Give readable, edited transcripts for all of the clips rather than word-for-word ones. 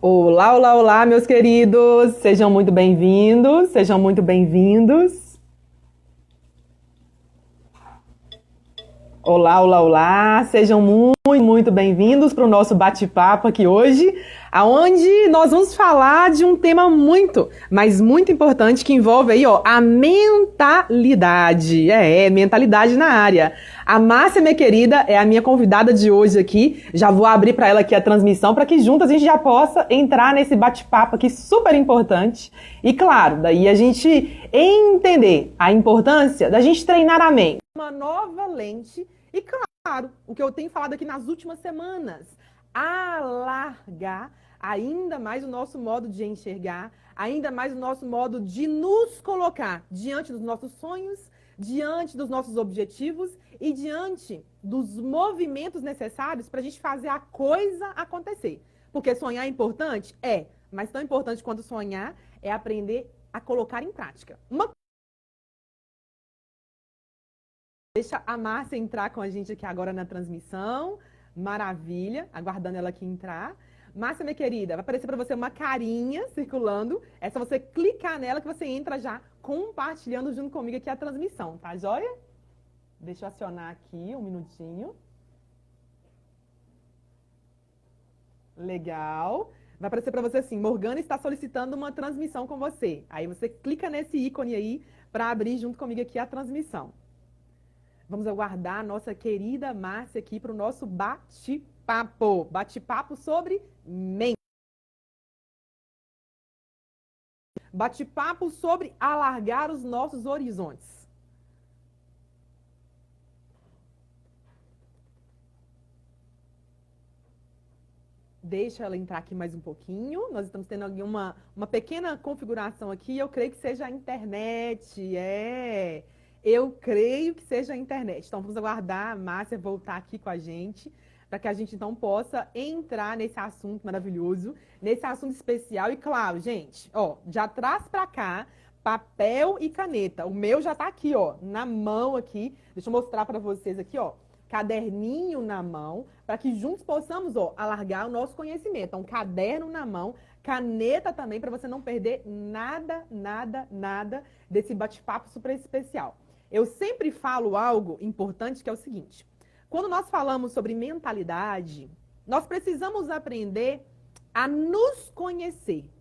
Olá, olá, olá, meus queridos! Sejam muito bem-vindos, sejam muito bem-vindos. Olá, olá, olá! Sejam muito bem-vindos para o nosso bate-papo aqui hoje, aonde nós vamos falar de um tema muito, mas muito importante que envolve aí, ó, a mentalidade. Mentalidade na área. A Márcia, minha querida, é a minha convidada de hoje aqui. Já vou abrir para ela aqui a transmissão para que juntas a gente já possa entrar nesse bate-papo aqui super importante. E claro, daí a gente entender a importância da gente treinar a mente. Uma nova lente e claro, o que eu tenho falado aqui nas últimas semanas, alargar ainda mais o nosso modo de enxergar, ainda mais o nosso modo de nos colocar diante dos nossos sonhos, diante dos nossos objetivos e diante dos movimentos necessários para a gente fazer a coisa acontecer. Porque sonhar é importante? É, mas tão importante quanto sonhar é aprender a colocar em prática. Deixa a Márcia entrar com a gente aqui agora na transmissão. Maravilha, aguardando ela aqui entrar. Márcia, minha querida, vai aparecer para você uma carinha circulando. É só você clicar nela que você entra já compartilhando junto comigo aqui a transmissão, tá joia? Deixa eu acionar aqui um minutinho. Legal. Vai aparecer para você assim, Morgana está solicitando uma transmissão com você. Aí você clica nesse ícone aí para abrir junto comigo aqui a transmissão. Vamos aguardar a nossa querida Márcia aqui para o nosso bate-papo. Bate-papo sobre mente. Bate-papo sobre alargar os nossos horizontes. Deixa ela entrar aqui mais um pouquinho. Nós estamos tendo aqui uma pequena configuração aqui. Eu creio que seja a internet. Eu creio que seja a internet. Então, vamos aguardar a Márcia voltar aqui com a gente, para que a gente, então, possa entrar nesse assunto maravilhoso, nesse assunto especial. E, claro, gente, ó, já traz para cá papel e caneta. O meu já está aqui, ó, na mão aqui. Deixa eu mostrar para vocês aqui, ó. Caderninho na mão, para que juntos possamos, ó, alargar o nosso conhecimento. Então, caderno na mão, caneta também, para você não perder nada, nada, nada desse bate-papo super especial. Eu sempre falo algo importante que é o seguinte: quando nós falamos sobre mentalidade, nós precisamos aprender a nos conhecer.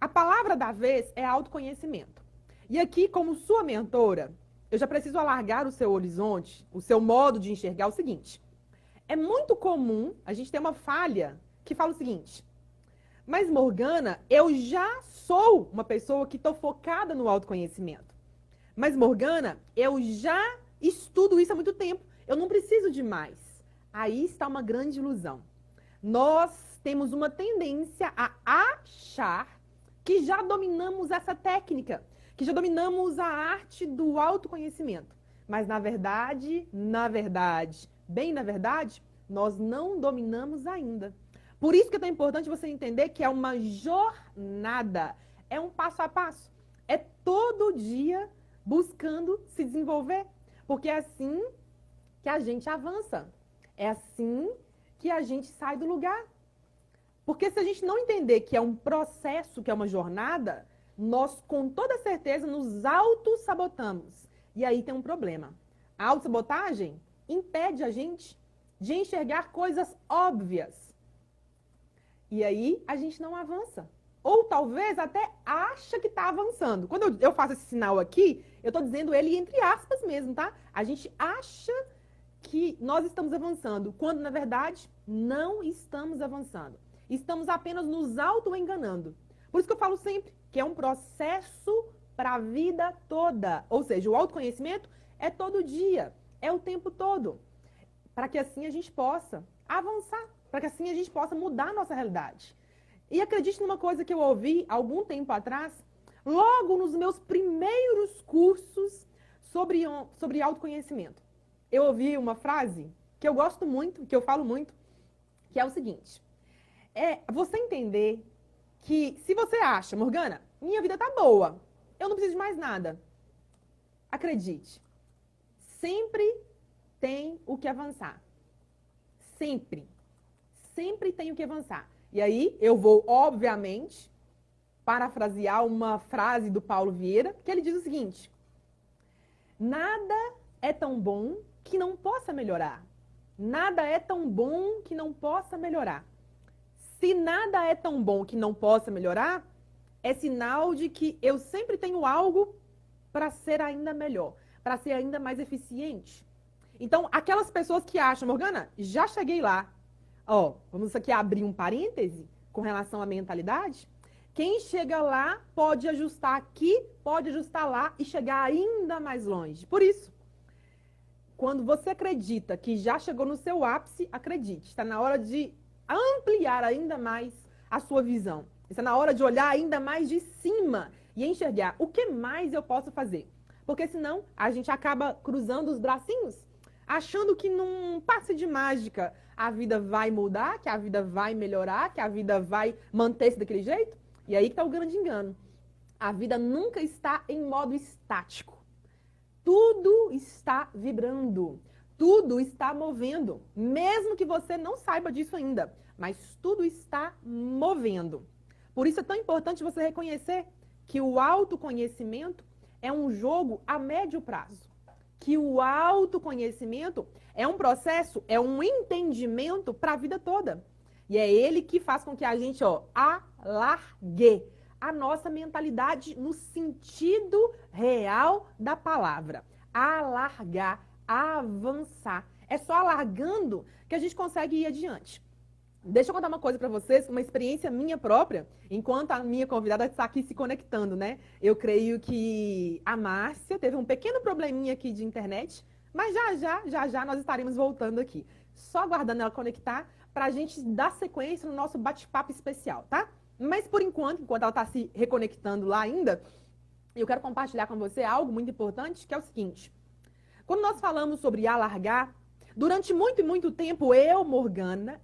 A palavra da vez é autoconhecimento. E aqui, como sua mentora, eu já preciso alargar o seu horizonte, o seu modo de enxergar o seguinte. É muito comum a gente ter uma falha que fala o seguinte: mas Morgana, eu já sou uma pessoa que estou focada no autoconhecimento. Mas Morgana, eu já estudo isso há muito tempo. Eu não preciso de mais. Aí está uma grande ilusão. Nós temos uma tendência a achar que já dominamos essa técnica, que já dominamos a arte do autoconhecimento. Mas bem na verdade, nós não dominamos ainda. Por isso que é tão importante você entender que é uma jornada, é um passo a passo. É todo dia buscando se desenvolver, porque é assim que a gente avança. É assim que a gente sai do lugar. Porque se a gente não entender que é um processo, que é uma jornada, nós com toda certeza nos auto-sabotamos. E aí tem um problema. A autossabotagem impede a gente de enxergar coisas óbvias. E aí a gente não avança. Ou talvez até acha que está avançando. Quando eu faço esse sinal aqui, eu estou dizendo ele entre aspas mesmo, tá? A gente acha que nós estamos avançando, quando na verdade não estamos avançando. Estamos apenas nos auto-enganando. Por isso que eu falo sempre que é um processo para a vida toda. Ou seja, o autoconhecimento é todo dia, é o tempo todo. Para que assim a gente possa avançar, para que assim a gente possa mudar a nossa realidade. E acredite numa coisa que eu ouvi algum tempo atrás, logo nos meus primeiros cursos sobre autoconhecimento. Eu ouvi uma frase que eu gosto muito, que eu falo muito, que é o seguinte: é você entender que se você acha, Morgana, minha vida tá boa, eu não preciso de mais nada. Acredite, sempre tem o que avançar. Sempre. Sempre tem o que avançar. E aí eu vou, obviamente, parafrasear uma frase do Paulo Vieira, que ele diz o seguinte: nada é tão bom que não possa melhorar. Nada é tão bom que não possa melhorar. Se nada é tão bom que não possa melhorar, é sinal de que eu sempre tenho algo para ser ainda melhor, para ser ainda mais eficiente. Então, aquelas pessoas que acham, Morgana, já cheguei lá. Ó, vamos aqui abrir um parêntese com relação à mentalidade. Quem chega lá pode ajustar aqui, pode ajustar lá e chegar ainda mais longe. Por isso, quando você acredita que já chegou no seu ápice, acredite, está na hora de ampliar ainda mais a sua visão. Está na hora de olhar ainda mais de cima e enxergar o que mais eu posso fazer. Porque senão a gente acaba cruzando os bracinhos, achando que num passe de mágica a vida vai mudar, que a vida vai melhorar, que a vida vai manter-se daquele jeito. E aí que está o grande engano. A vida nunca está em modo estático. Tudo está vibrando, tudo está movendo, mesmo que você não saiba disso ainda, mas tudo está movendo. Por isso é tão importante você reconhecer que o autoconhecimento é um jogo a médio prazo, que o autoconhecimento é um processo, é um entendimento para a vida toda. E é ele que faz com que a gente, alargue a nossa mentalidade no sentido real da palavra. Alargar, avançar. É só alargando que a gente consegue ir adiante. Deixa eu contar uma coisa para vocês, uma experiência minha própria, enquanto a minha convidada está aqui se conectando, né? Eu creio que a Márcia teve um pequeno probleminha aqui de internet, mas já nós estaremos voltando aqui. Só aguardando ela conectar para a gente dar sequência no nosso bate-papo especial, tá? Mas por enquanto ela está se reconectando lá ainda, eu quero compartilhar com você algo muito importante, que é o seguinte. Quando nós falamos sobre alargar, durante muito e muito tempo, eu, Morgana,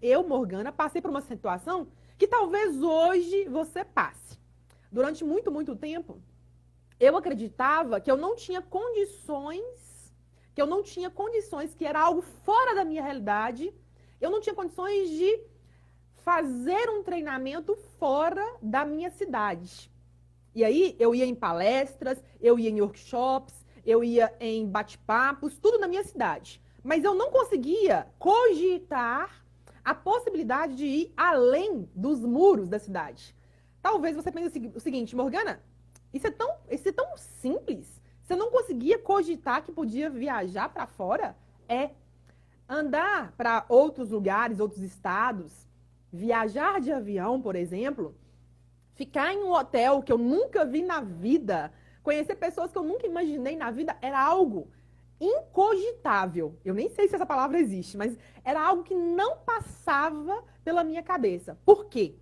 passei por uma situação que talvez hoje você passe. Durante muito tempo, eu acreditava que eu não tinha condições, que era algo fora da minha realidade, eu não tinha condições de fazer um treinamento fora da minha cidade. E aí eu ia em palestras, eu ia em workshops, eu ia em bate-papos, tudo na minha cidade. Mas eu não conseguia cogitar a possibilidade de ir além dos muros da cidade. Talvez você pense o seguinte, Morgana, isso é tão simples. Você não conseguia cogitar que podia viajar para fora? Andar para outros lugares, outros estados, viajar de avião, por exemplo, ficar em um hotel que eu nunca vi na vida, conhecer pessoas que eu nunca imaginei na vida, era algo incogitável. Eu nem sei se essa palavra existe, mas era algo que não passava pela minha cabeça. Por quê?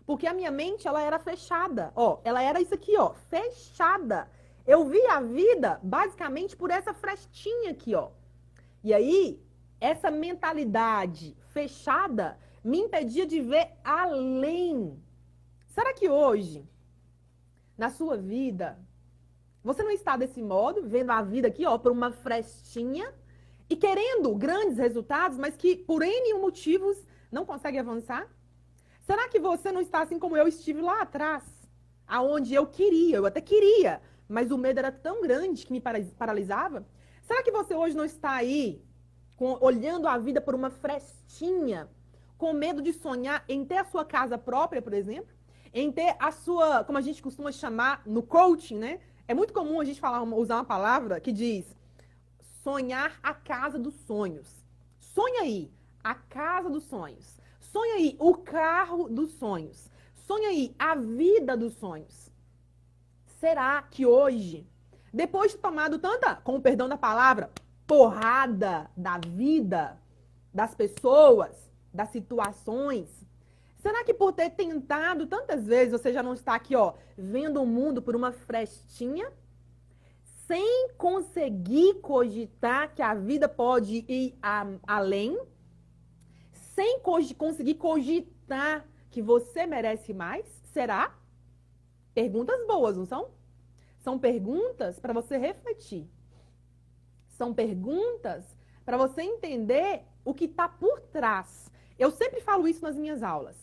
Porque a minha mente, ela era fechada. Ela era isso aqui, fechada. Eu via a vida basicamente por essa frestinha aqui, E aí, essa mentalidade fechada me impedia de ver além. Será que hoje, na sua vida, você não está desse modo, vendo a vida aqui, por uma frestinha e querendo grandes resultados, mas que por N motivos não consegue avançar? Será que você não está assim como eu estive lá atrás, aonde eu até queria, mas o medo era tão grande que me paralisava? Será que você hoje não está aí, olhando a vida por uma frestinha, com medo de sonhar em ter a sua casa própria, por exemplo? Em ter a sua, como a gente costuma chamar no coaching, né? É muito comum a gente usar uma palavra que diz sonhar a casa dos sonhos. Sonha aí a casa dos sonhos. Sonha aí o carro dos sonhos. Sonha aí a vida dos sonhos. Será que hoje, depois de tomado tanta, com o perdão da palavra, porrada da vida, das pessoas, das situações, será que por ter tentado tantas vezes, você já não está aqui, vendo o mundo por uma frestinha, sem conseguir cogitar que a vida pode ir além, sem conseguir cogitar que você merece mais? Será? Perguntas boas, não são? São perguntas para você refletir. São perguntas para você entender o que está por trás. Eu sempre falo isso nas minhas aulas.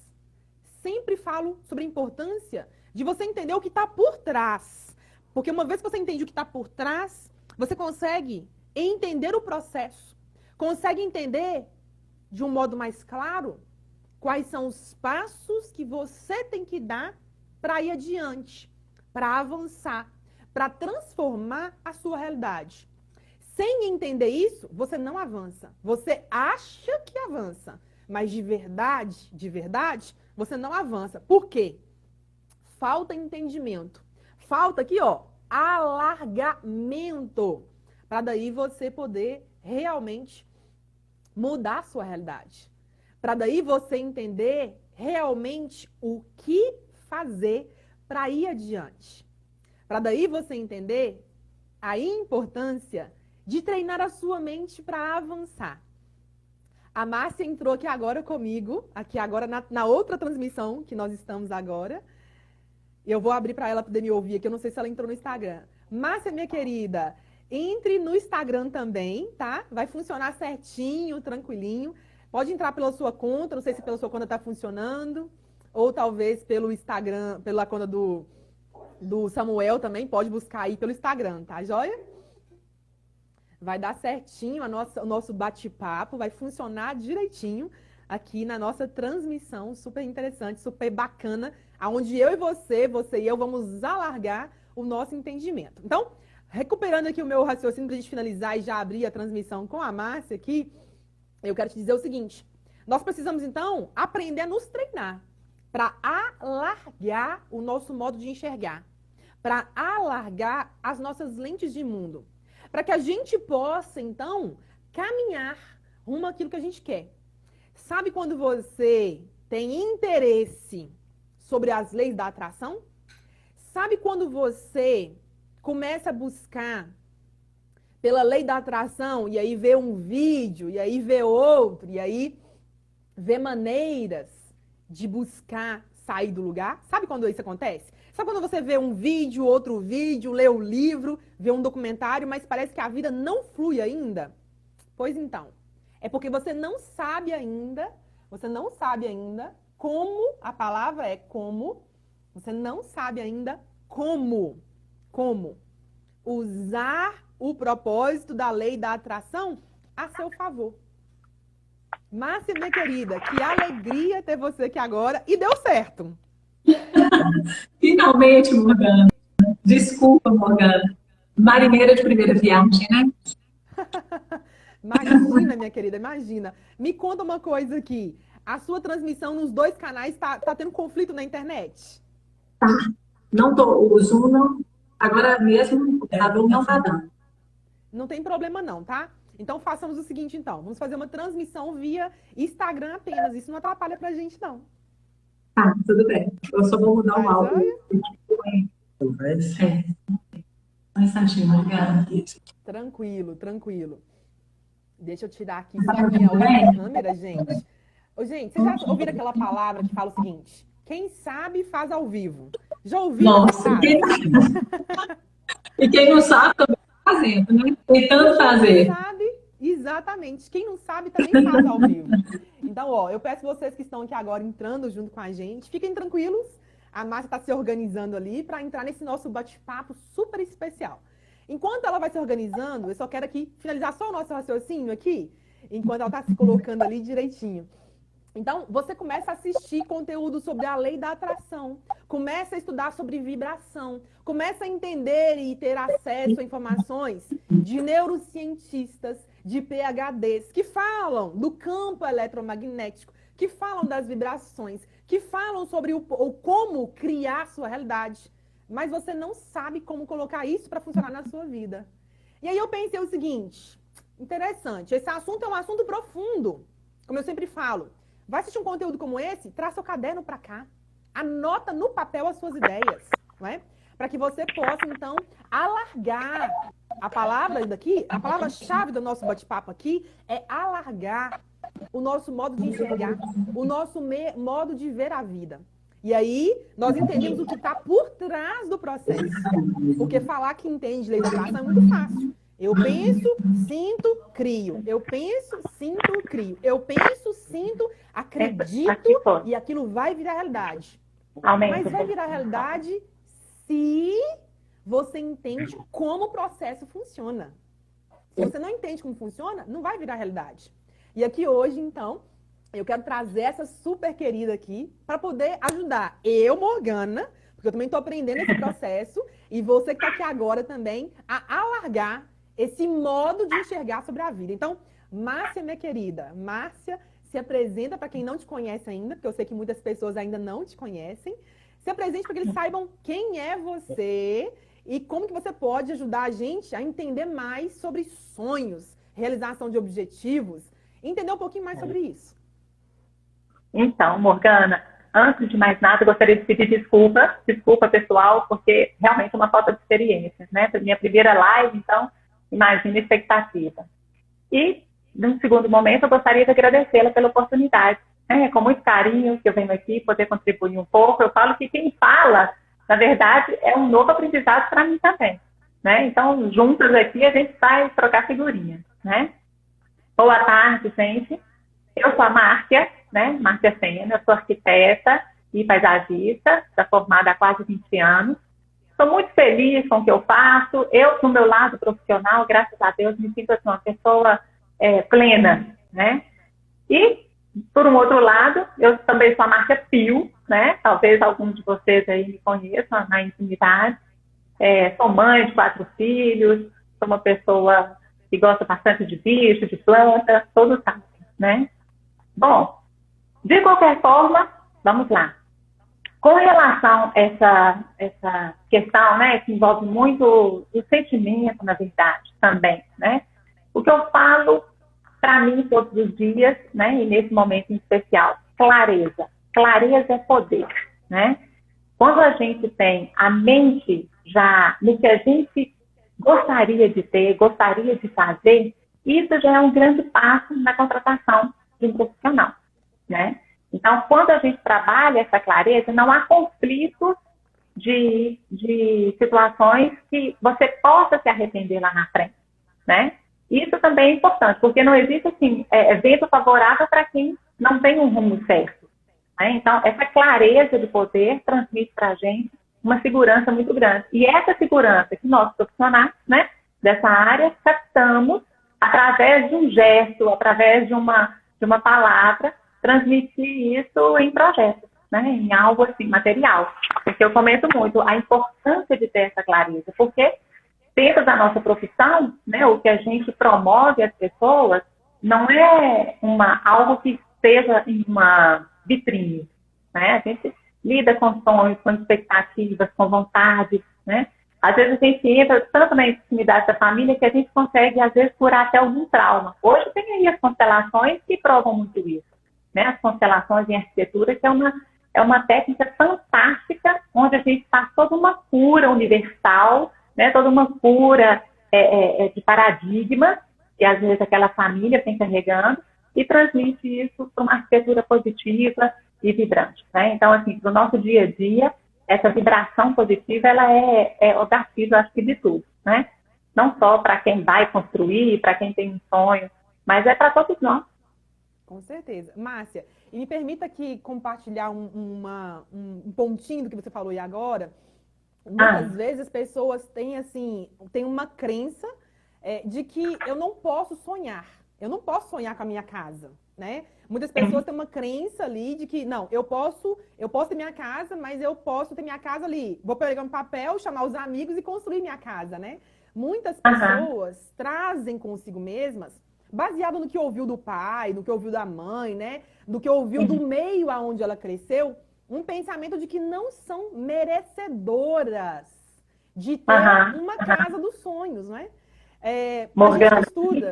sempre falo sobre a importância de você entender o que está por trás. Porque uma vez que você entende o que está por trás, você consegue entender o processo, consegue entender de um modo mais claro quais são os passos que você tem que dar para ir adiante, para avançar, para transformar a sua realidade. Sem entender isso, você não avança. Você acha que avança, mas de verdade, você não avança. Por quê? Falta entendimento. Falta aqui, ó, alargamento. Para daí você poder realmente mudar a sua realidade. Para daí você entender realmente o que fazer para ir adiante. Para daí você entender a importância de treinar a sua mente para avançar. A Márcia entrou aqui agora comigo, aqui agora na outra transmissão que nós estamos agora. Eu vou abrir para ela poder me ouvir aqui, eu não sei se ela entrou no Instagram. Márcia, minha querida, entre no Instagram também, tá? Vai funcionar certinho, tranquilinho. Pode entrar pela sua conta, não sei se pela sua conta está funcionando, ou talvez pelo Instagram, pela conta do Samuel também, pode buscar aí pelo Instagram, tá joia? Vai dar certinho o nosso bate-papo, vai funcionar direitinho aqui na nossa transmissão, super interessante, super bacana, onde eu e você e eu vamos alargar o nosso entendimento. Então, recuperando aqui o meu raciocínio para a gente finalizar e já abrir a transmissão com a Márcia aqui, eu quero te dizer o seguinte, nós precisamos então aprender a nos treinar para alargar o nosso modo de enxergar, para alargar as nossas lentes de mundo, para que a gente possa então caminhar rumo àquilo que a gente quer. Sabe quando você tem interesse sobre as leis da atração? Sabe quando você começa a buscar pela lei da atração e aí vê um vídeo, e aí vê outro, e aí vê maneiras de buscar sair do lugar? Sabe quando isso acontece? Sabe quando você vê um vídeo, outro vídeo, lê um livro, vê um documentário, mas parece que a vida não flui ainda? Pois então, é porque você não sabe ainda como, a palavra é como, você não sabe ainda como usar o propósito da lei da atração a seu favor. Márcia, minha querida, que alegria ter você aqui agora. E deu certo. Finalmente, Morgana. Desculpa, Morgana. Marinheira de primeira viagem, né? Imagina, minha querida, imagina. Me conta uma coisa aqui. A sua transmissão nos dois canais tá tendo conflito na internet? Tá. Não tô, o Zoom não, agora mesmo o computador não tá dando. Não tem problema não, tá? Então façamos o seguinte então. Vamos fazer uma transmissão via Instagram apenas. Isso não atrapalha pra gente, não. Tá, tudo bem. Eu só vou mudar o áudio. Um instantinho, Morgana. Tranquilo, tranquilo. Deixa eu tirar aqui só a minha outra câmera, gente. Ô, gente, vocês já ouviram aquela palavra que fala o seguinte? Quem sabe faz ao vivo. Já ouviram? Nossa, e quem não sabe também tá fazendo, né? Tentando fazer. Quem sabe, exatamente. Quem não sabe também faz ao vivo. Então, ó, eu peço vocês que estão aqui agora entrando junto com a gente, fiquem tranquilos. A Márcia está se organizando ali para entrar nesse nosso bate-papo super especial. Enquanto ela vai se organizando, eu só quero aqui finalizar só o nosso raciocínio aqui, enquanto ela está se colocando ali direitinho. Então, você começa a assistir conteúdo sobre a lei da atração, começa a estudar sobre vibração, começa a entender e ter acesso a informações de neurocientistas, de PhDs, que falam do campo eletromagnético, que falam das vibrações, que falam sobre o como criar sua realidade. Mas você não sabe como colocar isso para funcionar na sua vida. E aí eu pensei o seguinte, interessante, esse assunto é um assunto profundo, como eu sempre falo. Vai assistir um conteúdo como esse, traz seu caderno para cá, anota no papel as suas ideias, não é? Para que você possa, então, alargar. A palavra daqui, a palavra-chave do nosso bate-papo aqui é alargar o nosso modo de enxergar, o nosso modo de ver a vida. E aí, nós entendemos o que está por trás do processo. Porque falar que entende lei da atração é muito fácil. Eu penso, sinto, crio. Eu penso, sinto, crio. Eu penso, sinto, Aqui acredito foi. e aquilo vai virar realidade. Aumenta Mas um vai pouco. virar realidade se você entende como o processo funciona. Se você não entende como funciona, não vai virar realidade. E aqui hoje, então, eu quero trazer essa super querida aqui para poder ajudar eu, Morgana, porque eu também estou aprendendo esse processo, e você que está aqui agora também, a alargar esse modo de enxergar sobre a vida. Então, Márcia, minha querida, Márcia, se apresenta para quem não te conhece ainda, porque eu sei que muitas pessoas ainda não te conhecem. Se apresente para que eles saibam quem é você e como que você pode ajudar a gente a entender mais sobre sonhos, realização de objetivos, entender um pouquinho mais sobre isso. Então, Morgana, antes de mais nada, eu gostaria de pedir desculpa pessoal, porque realmente é uma falta de experiência, né? Foi minha primeira live, então imagina a expectativa. E, num segundo momento, eu gostaria de agradecê-la pela oportunidade. Com muito carinho que eu venho aqui poder contribuir um pouco. Eu falo que quem fala, na verdade, é um novo aprendizado para mim também. Né? Então, juntas aqui, a gente vai trocar figurinha. Né? Boa tarde, gente. Eu sou a Márcia, né? Márcia Sena, eu sou arquiteta e paisagista, já formada há quase 20 anos. Estou muito feliz com o que eu faço. Eu, no meu lado profissional, graças a Deus, me sinto assim, uma pessoa plena, né? E, por um outro lado, eu também sou a Márcia Pio, né? Talvez alguns de vocês aí me conheçam na intimidade. Sou mãe de 4 filhos, sou uma pessoa que gosta bastante de bicho, de planta, todos sabem, né? Bom, de qualquer forma, vamos lá. Com relação a essa questão, né, que envolve muito o sentimento, na verdade, também, né? O que eu falo para mim todos os dias, né, e nesse momento em especial, clareza. Clareza é poder, né? Quando a gente tem a mente já no que a gente gostaria de ter, gostaria de fazer, isso já é um grande passo na contratação de um profissional, né? Então, quando a gente trabalha essa clareza, não há conflitos de situações que você possa se arrepender lá na frente, né? Isso também é importante, porque não existe, assim, vento favorável para quem não tem um rumo certo, né? Então, essa clareza de poder transmite para a gente uma segurança muito grande. E essa segurança que nós profissionais, né, dessa área, captamos através de um gesto, através de uma palavra, transmitir isso em projetos, né? Em algo assim, material. Porque eu comento muito a importância de ter essa clareza, porque dentro da nossa profissão, né, o que a gente promove às pessoas não é algo que esteja em uma vitrine, né? A gente lida com sonhos, com expectativas, com vontade, né? Às vezes a gente entra tanto na intimidade da família que a gente consegue, às vezes, curar até algum trauma. Hoje tem aí as constelações que provam muito isso. Né, as constelações em arquitetura, que é uma técnica fantástica, onde a gente faz toda uma cura universal, né, toda uma cura de paradigmas, que às vezes aquela família vem carregando, e transmite isso para uma arquitetura positiva e vibrante. Né? Então, assim, para o nosso dia a dia, essa vibração positiva, ela é o gatilho, acho que, de tudo. Né? Não só para quem vai construir, para quem tem um sonho, mas é para todos nós. Com certeza. Márcia, e me permita aqui compartilhar um pontinho do que você falou aí agora. Muitas vezes as pessoas têm, assim, tem uma crença de que eu não posso sonhar. Eu não posso sonhar com a minha casa, né? Muitas pessoas têm uma crença ali de que, não, eu posso ter minha casa, mas eu posso ter minha casa ali. Vou pegar um papel, chamar os amigos e construir minha casa, né? Muitas pessoas trazem consigo mesmas, baseado no que ouviu do pai, no que ouviu da mãe, né? Do que ouviu do meio aonde ela cresceu, um pensamento de que não são merecedoras de ter uma casa dos sonhos, né? Pra gente que estuda,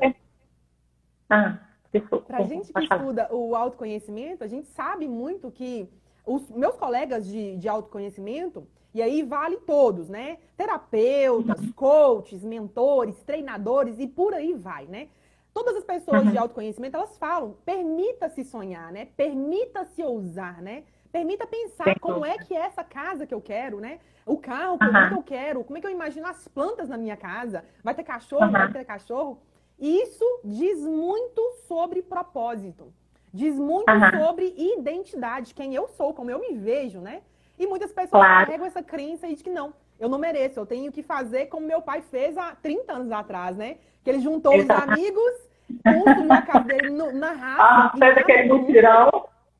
pra gente que estuda o autoconhecimento, a gente sabe muito que os meus colegas de autoconhecimento, e aí vale todos, né? Terapeutas, coaches, mentores, treinadores e por aí vai, né? Todas as pessoas de autoconhecimento, elas falam, permita-se sonhar, né? Permita-se ousar, né? Permita pensar Sem como é dúvida. que é essa casa que eu quero, né? O carro, como é que Aham, eu quero, como é que eu imagino as plantas na minha casa. Vai ter cachorro, não vai aham, ter cachorro? Isso diz muito sobre propósito. Diz muito aham, sobre identidade, quem eu sou, como eu me vejo, né? E muitas pessoas claro, carregam essa crença aí de que não, eu não mereço, eu tenho que fazer como meu pai fez há 30 anos atrás, né? Que ele juntou os exatamente. amigos, construiu a casa dele na raça Ah, fez aquele mutirão.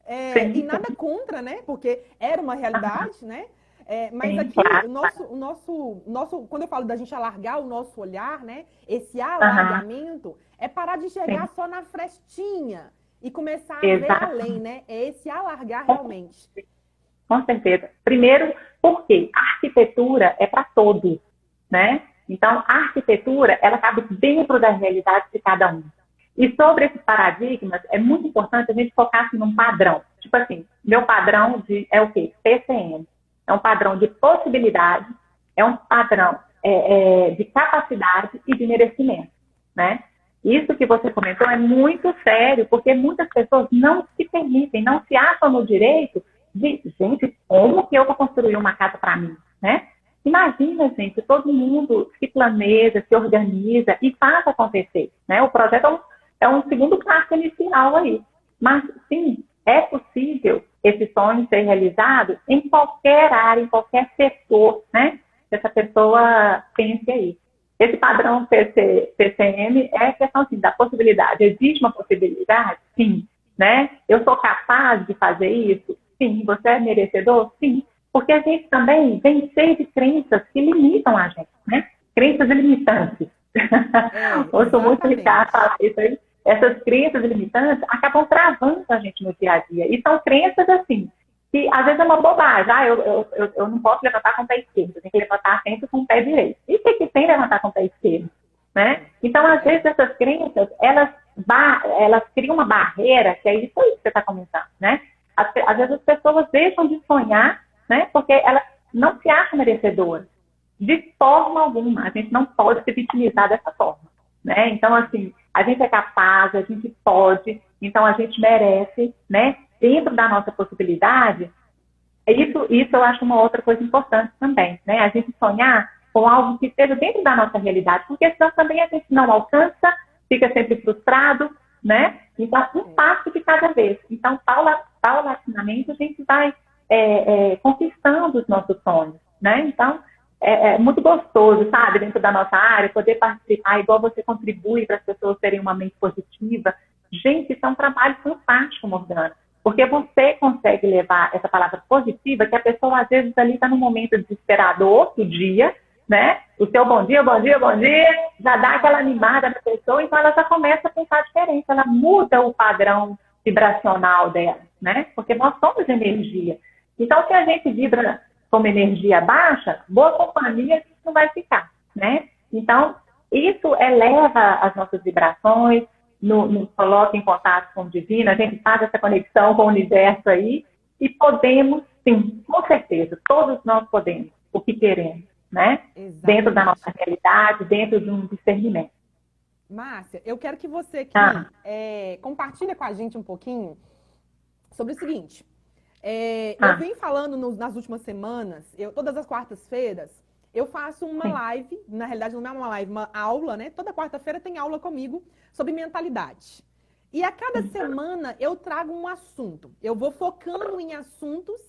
e Sim, nada contra, né? Porque era uma aham, realidade, né? Mas sim, aqui, claro. quando eu falo da gente alargar o nosso olhar, né? Esse Aham, alargamento é parar de enxergar sim, só na frestinha e começar a ver além, exatamente. né? É esse alargar realmente. Com certeza. Primeiro, porque a arquitetura é para todos, né? Então, a arquitetura, ela cabe dentro da realidade de cada um. E sobre esses paradigmas, é muito importante a gente focar assim, num padrão. Tipo assim, meu padrão é o quê? PCM. É um padrão de possibilidade, é um padrão de capacidade e de merecimento, né? Isso que você comentou é muito sério, porque muitas pessoas não se permitem, não se acham no direito de, gente, como que eu vou construir uma casa para mim, né? Imagina, gente, todo mundo se planeja, se organiza e faz acontecer, né? O projeto é um segundo passo inicial aí. Mas, sim, é possível esse sonho ser realizado em qualquer área, em qualquer setor, né? Que essa pessoa pense aí. Esse padrão PCM é a questão assim, da possibilidade. Existe uma possibilidade? Sim. Né? Eu sou capaz de fazer isso? Sim. Você é merecedor? Sim. Porque a gente também vem cheio de crenças que limitam a gente, né? Crenças limitantes. Ouço muito Ricardo Exatamente. falar isso aí. Essas crenças limitantes acabam travando a gente no dia a dia. E são crenças assim, que às vezes é uma bobagem. Ah, eu não posso levantar com o pé esquerdo, eu tenho que levantar sempre com o pé direito. E o que tem levantar com o pé esquerdo? Né? Então, às vezes, É, essas crenças, elas criam uma barreira, que é isso aí que você está comentando, né? Às vezes as pessoas deixam de sonhar, né? Porque elas não se acham merecedoras. De forma alguma, a gente não pode se vitimizar dessa forma, né? Então, assim, a gente é capaz, a gente pode, então a gente merece, né? Dentro da nossa possibilidade, isso eu acho uma outra coisa importante também, né? A gente sonhar com algo que esteja dentro da nossa realidade, porque senão também a gente não alcança, fica sempre frustrado, né? Então, um passo de cada vez. Então, paulatinamente, a gente vai conquistando os nossos sonhos, né? Então, é muito gostoso, sabe, dentro da nossa área, poder participar, igual você contribui para as pessoas terem uma mente positiva. Gente, isso é um trabalho fantástico, Morgana. Porque você consegue levar essa palavra positiva, que a pessoa, às vezes, ali está num momento desesperador do dia, né? O seu bom dia, bom dia, bom dia, já dá aquela animada na pessoa, então ela já começa a pensar diferente, ela muda o padrão vibracional dela, né? Porque nós somos energia. Então, se a gente vibra como energia baixa, boa companhia a gente não vai ficar, né? Então, isso eleva as nossas vibrações, nos coloca em contato com o divino, a gente faz essa conexão com o universo aí, e podemos, sim, com certeza, todos nós podemos, o que queremos, né? Dentro da nossa exatamente. realidade, dentro de um discernimento. Márcia, eu quero que você aqui Ah, compartilhe com a gente um pouquinho sobre o seguinte. Eu ah, venho falando nas últimas semanas, todas as quartas-feiras, eu faço uma sim. live, na realidade não é uma live, uma aula, né? Toda quarta-feira tem aula comigo sobre mentalidade. E a cada semana eu trago um assunto. Eu vou focando em assuntos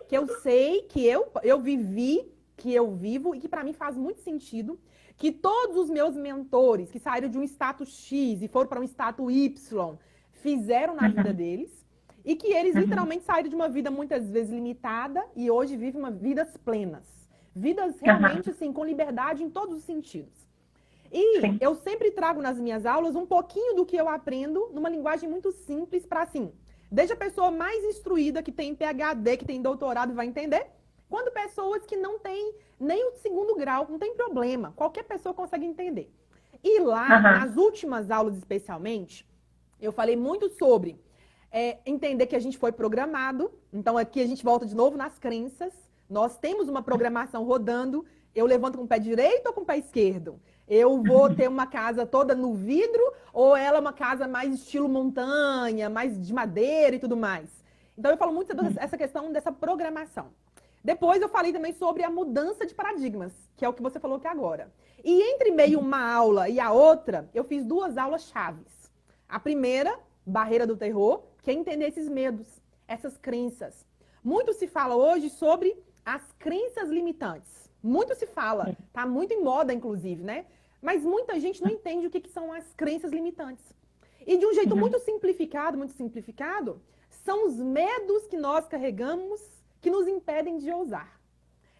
que eu sei, que eu vivi, que eu vivo e que para mim faz muito sentido. Que todos os meus mentores que saíram de um status X e foram para um status Y fizeram na vida Uhum, deles. E que eles uhum, literalmente saíram de uma vida muitas vezes limitada e hoje vivem vidas plenas. Vidas uhum, realmente, assim, com liberdade em todos os sentidos. E sim. eu sempre trago nas minhas aulas um pouquinho do que eu aprendo numa linguagem muito simples para, assim, desde a pessoa mais instruída, que tem PhD, que tem doutorado, vai entender, quando pessoas que não têm nem o segundo grau, não tem problema. Qualquer pessoa consegue entender. E lá, Uhum, nas últimas aulas especialmente, eu falei muito sobre entender que a gente foi programado. Então, aqui a gente volta de novo nas crenças. Nós temos uma programação rodando. Eu levanto com o pé direito ou com o pé esquerdo? Eu vou ter uma casa toda no vidro ou ela é uma casa mais estilo montanha, mais de madeira e tudo mais? Então, eu falo muito sobre essa questão dessa programação. Depois, eu falei também sobre a mudança de paradigmas, que é o que você falou aqui agora. E entre meio uma aula e a outra, eu fiz 2 aulas chaves. A primeira, barreira do terror, que é entender esses medos, essas crenças. Muito se fala hoje sobre as crenças limitantes. Muito se fala, tá muito em moda, inclusive, né? Mas muita gente não entende o que são as crenças limitantes. E de um jeito muito simplificado, são os medos que nós carregamos que nos impedem de ousar.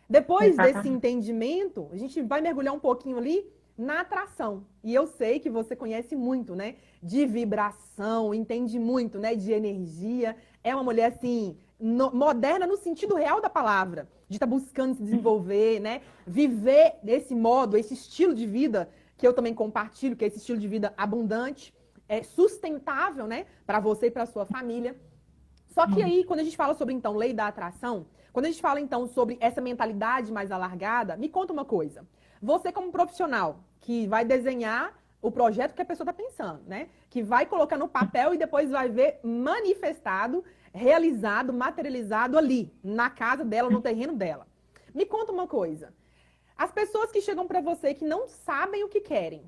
Depois desse entendimento, a gente vai mergulhar um pouquinho ali na atração. E eu sei que você conhece muito, né? De vibração, entende muito, né? De energia. É uma mulher, assim, moderna no sentido real da palavra. De estar buscando se desenvolver, né? Viver desse modo, esse estilo de vida que eu também compartilho, que é esse estilo de vida abundante, sustentável, né? Para você e para sua família. Só que aí, quando a gente fala sobre, então, lei da atração, quando a gente fala, então, sobre essa mentalidade mais alargada, me conta uma coisa. Você, como profissional, que vai desenhar o projeto que a pessoa está pensando, né? Que vai colocar no papel e depois vai ver manifestado, realizado, materializado ali, na casa dela, no terreno dela. Me conta uma coisa. As pessoas que chegam para você que não sabem o que querem,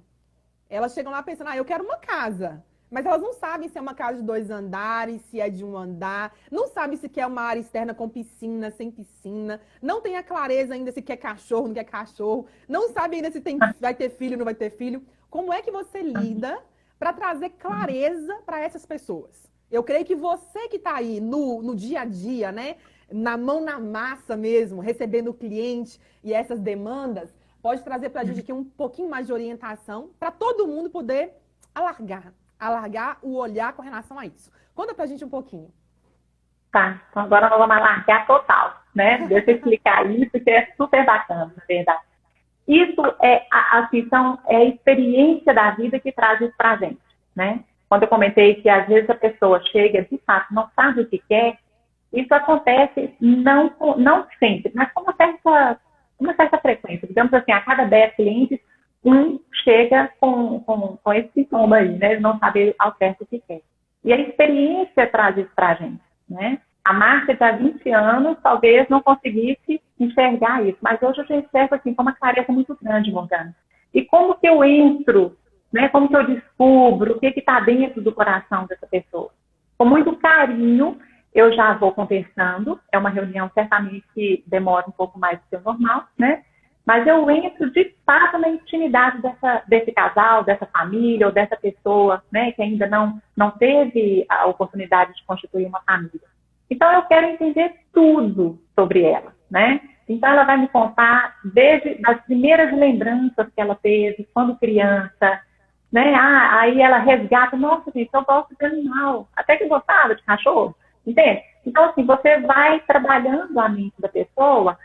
elas chegam lá pensando, eu quero uma casa. Mas elas não sabem se é uma casa de 2 andares, se é de 1 andar, não sabem se quer uma área externa com piscina, sem piscina, não tem a clareza ainda se quer cachorro, não quer cachorro, não sabe ainda se vai ter filho, não vai ter filho. Como é que você lida para trazer clareza para essas pessoas? Eu creio que você que está aí no dia a dia, né, na mão na massa mesmo, recebendo o cliente e essas demandas, pode trazer para a gente aqui um pouquinho mais de orientação para todo mundo poder alargar o olhar com relação a isso. Conta pra gente um pouquinho. Tá, então agora nós vamos alargar total, né? Deixa eu explicar isso, que é super bacana, na verdade. Isso é a experiência da vida que traz isso pra gente, né? Quando eu comentei que às vezes a pessoa chega, de fato, não sabe o que quer, isso acontece não sempre, mas com uma certa frequência. Digamos assim, a cada 10 clientes, um chega com esse sintoma aí, né? De não saber ao certo o que quer. E a experiência traz isso para a gente, né? A Márcia, de há 20 anos, talvez não conseguisse enxergar isso, mas hoje eu já enxergo assim, com uma clareza muito grande, Morgana. E como que eu entro, né? Como que eu descubro o que está dentro do coração dessa pessoa? Com muito carinho, eu já vou conversando. É uma reunião, certamente, que demora um pouco mais do que o normal, né? Mas eu entro, de fato, na intimidade desse casal, dessa família ou dessa pessoa, né, que ainda não teve a oportunidade de constituir uma família. Então, eu quero entender tudo sobre ela, né? Então, ela vai me contar desde as primeiras lembranças que ela teve quando criança, né? Aí ela resgata, nossa, gente, eu gosto de animal, até que gostava de cachorro, entende? Então, assim, você vai trabalhando a mente da pessoa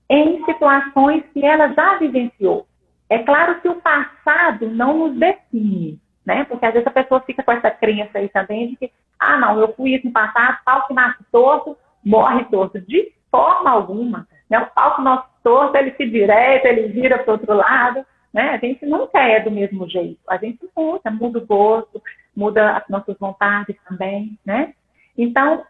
em situações que ela já vivenciou. É claro que o passado não nos define, né? Porque às vezes a pessoa fica com essa crença aí também de que, não, eu fui isso no passado, pau que nasce torto, morre torto. De forma alguma, né? O pau que nasce torto, ele se direta, ele vira para o outro lado, né? A gente nunca é do mesmo jeito. A gente muda o gosto, muda as nossas vontades também, né? Então,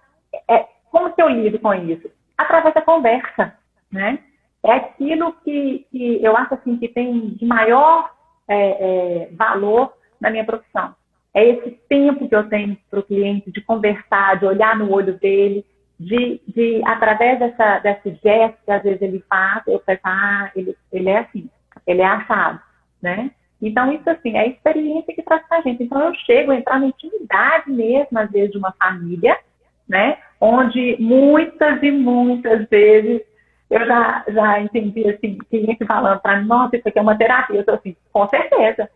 como que eu lido com isso? Através da conversa, né? É aquilo que eu acho assim, que tem de maior valor na minha profissão. É esse tempo que eu tenho para o cliente de conversar, de olhar no olho dele, de através desse gesto que às vezes ele faz, eu penso, ele é assim, ele é assado, né? Então, isso assim, é a experiência que traz para a gente. Então, eu chego a entrar na intimidade mesmo, às vezes, de uma família, né? Onde muitas e muitas vezes eu já entendi, assim, cliente falando para mim, nossa, isso aqui é uma terapia. Eu tô assim, com certeza.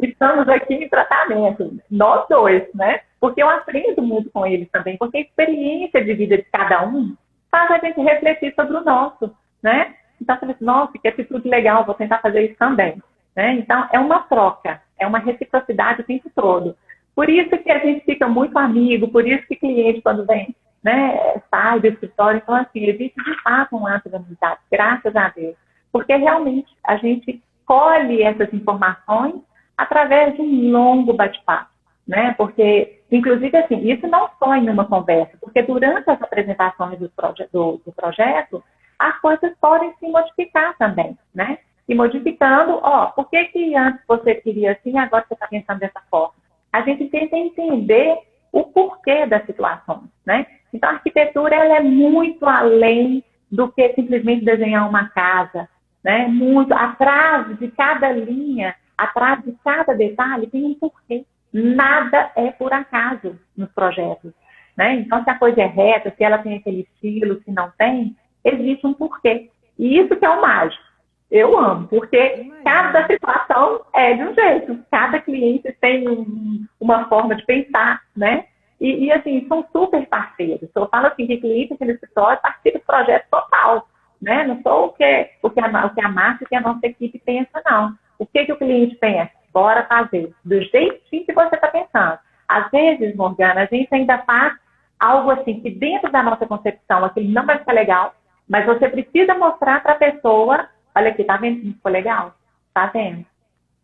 Estamos aqui em tratamento, nós dois, né? Porque eu aprendo muito com eles também, porque a experiência de vida de cada um faz a gente refletir sobre o nosso, né? Então, eu falei assim, nossa, que atitude legal, vou tentar fazer isso também, né? Então, é uma troca, é uma reciprocidade o tempo todo. Por isso que a gente fica muito amigo, por isso que cliente, quando vem, né, sai do escritório, então, assim, existe de fato um ato de amizade, graças a Deus. Porque realmente a gente colhe essas informações através de um longo bate-papo, né? Porque inclusive, assim, isso não só em uma conversa, porque durante as apresentações do projeto, as coisas podem se modificar também, né? E modificando, por que antes você queria assim, agora você está pensando dessa forma? A gente tenta entender o porquê das situações, né? Então, a arquitetura, ela é muito além do que simplesmente desenhar uma casa, né? Muito atrás de cada linha, atrás de cada detalhe, tem um porquê. Nada é por acaso nos projetos, né? Então, se a coisa é reta, se ela tem aquele estilo, se não tem, existe um porquê. E isso que é o mágico. Eu amo, porque cada situação é de um jeito, cada cliente tem uma forma de pensar, né? E assim, são super parceiros. Eu falo assim, que cliente aqui no escritório participa do projeto total, né? Não sou o que a Márcia e a nossa equipe pensa, não. O que o cliente pensa? Bora fazer, do jeitinho que você está pensando. Às vezes, Morgana, a gente ainda faz algo assim, que dentro da nossa concepção, aquilo não vai ficar legal, mas você precisa mostrar para a pessoa, olha aqui, tá vendo que não ficou legal? Tá vendo?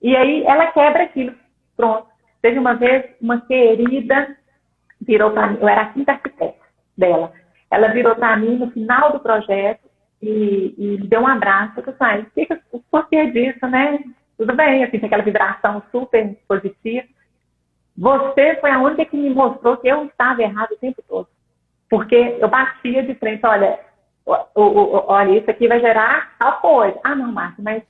E aí, ela quebra aquilo. Pronto. Teve uma vez, uma querida virou para mim, eu era a quinta arquiteta dela, ela virou para mim no final do projeto e me deu um abraço. Eu falei, fica o porquê disso, né? Tudo bem, assim, aquela vibração super positiva. Você foi a única que me mostrou que eu estava errado o tempo todo. Porque eu batia de frente, olha, olha, isso aqui vai gerar tal coisa. Ah, não, Márcia, mas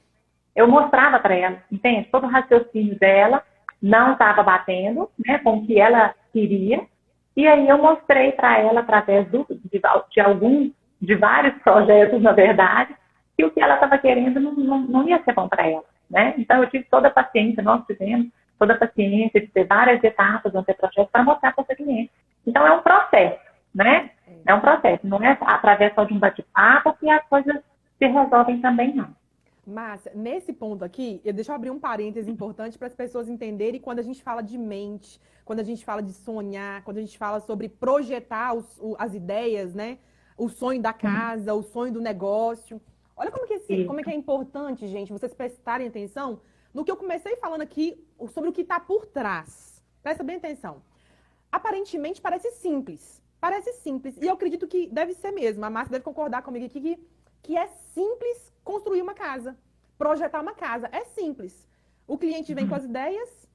eu mostrava para ela, entende? Todo o raciocínio dela não estava batendo, né, com o que ela queria. E aí eu mostrei para ela, através de vários projetos, na verdade, que o que ela estava querendo não ia ser bom para ela, né? Então eu tive toda a paciência, nós tivemos toda a paciência de ter várias etapas no projeto para mostrar para o seu cliente. Então é um processo, né? É um processo, não é através só de um bate-papo que as coisas se resolvem também, não. Márcia, nesse ponto aqui, deixa eu abrir um parêntese importante para as pessoas entenderem quando a gente fala de mente, quando a gente fala de sonhar, quando a gente fala sobre projetar as ideias, né? O sonho da casa, o sonho do negócio. Olha como é que é importante, gente, vocês prestarem atenção no que eu comecei falando aqui sobre o que está por trás. Presta bem atenção. Aparentemente parece simples. Parece simples. E eu acredito que deve ser mesmo. A Márcia deve concordar comigo aqui que é simples construir uma casa, projetar uma casa. É simples. O cliente vem com as ideias,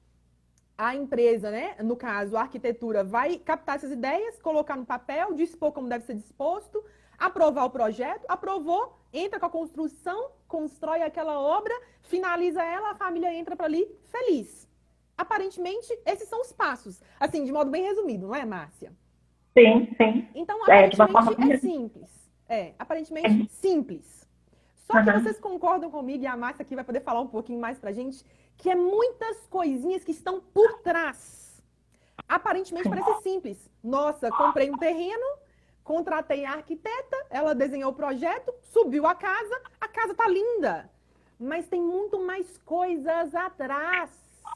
a empresa, né, no caso, a arquitetura, vai captar essas ideias, colocar no papel, dispor como deve ser disposto, aprovar o projeto, aprovou, entra com a construção, constrói aquela obra, finaliza ela, a família entra para ali feliz. Aparentemente, esses são os passos. Assim, de modo bem resumido, não é, Márcia? Sim, sim. Então, aparentemente é simples. Aparentemente simples. Só que vocês concordam comigo, e a Márcia aqui vai poder falar um pouquinho mais pra gente, que é muitas coisinhas que estão por trás. Aparentemente parece simples. Nossa, comprei um terreno, contratei a arquiteta, ela desenhou o projeto, subiu a casa tá linda. Mas tem muito mais coisas atrás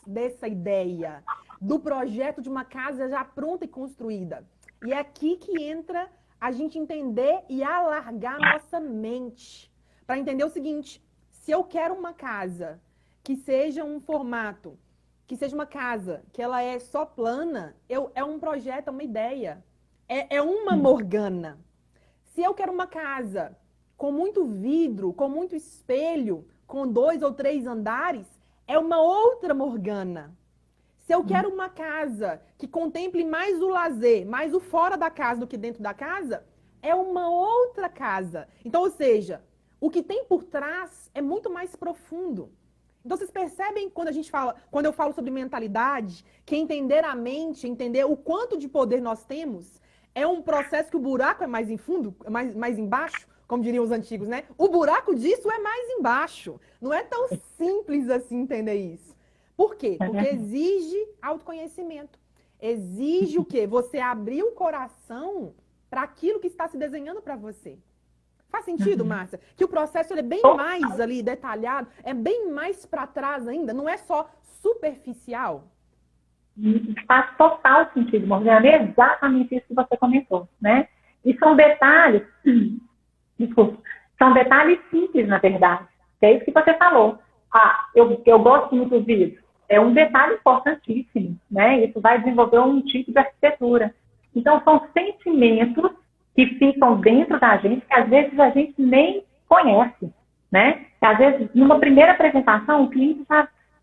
dessa ideia, do projeto de uma casa já pronta e construída. E é aqui que entra a gente entender e alargar nossa mente. Para entender o seguinte, se eu quero uma casa que seja um formato, que seja uma casa que ela é só plana, é um projeto, é uma ideia, é uma Morgana. Se eu quero uma casa com muito vidro, com muito espelho, com 2 ou 3 andares, é uma outra Morgana. Se eu quero uma casa que contemple mais o lazer, mais o fora da casa do que dentro da casa, é uma outra casa. Então, ou seja, o que tem por trás é muito mais profundo. Então, vocês percebem quando eu falo sobre mentalidade, que entender a mente, entender o quanto de poder nós temos, é um processo que o buraco é mais em fundo, mais embaixo, como diriam os antigos, né? O buraco disso é mais embaixo. Não é tão simples assim entender isso. Por quê? Porque exige autoconhecimento. Exige o quê? Você abrir o coração para aquilo que está se desenhando para você. Faz sentido, Márcia? Que o processo ele é bem mais ali detalhado, é bem mais para trás ainda, não é só superficial. Faz total sentido, Morgana. É exatamente isso que você comentou, né? E são detalhes, desculpa, são detalhes simples, na verdade. É isso que você falou. Eu gosto muito do vidro. é um detalhe importantíssimo, né? Isso vai desenvolver um tipo de arquitetura. Então, são sentimentos que ficam dentro da gente, que às vezes a gente nem conhece, né? Que, às vezes, numa primeira apresentação, o cliente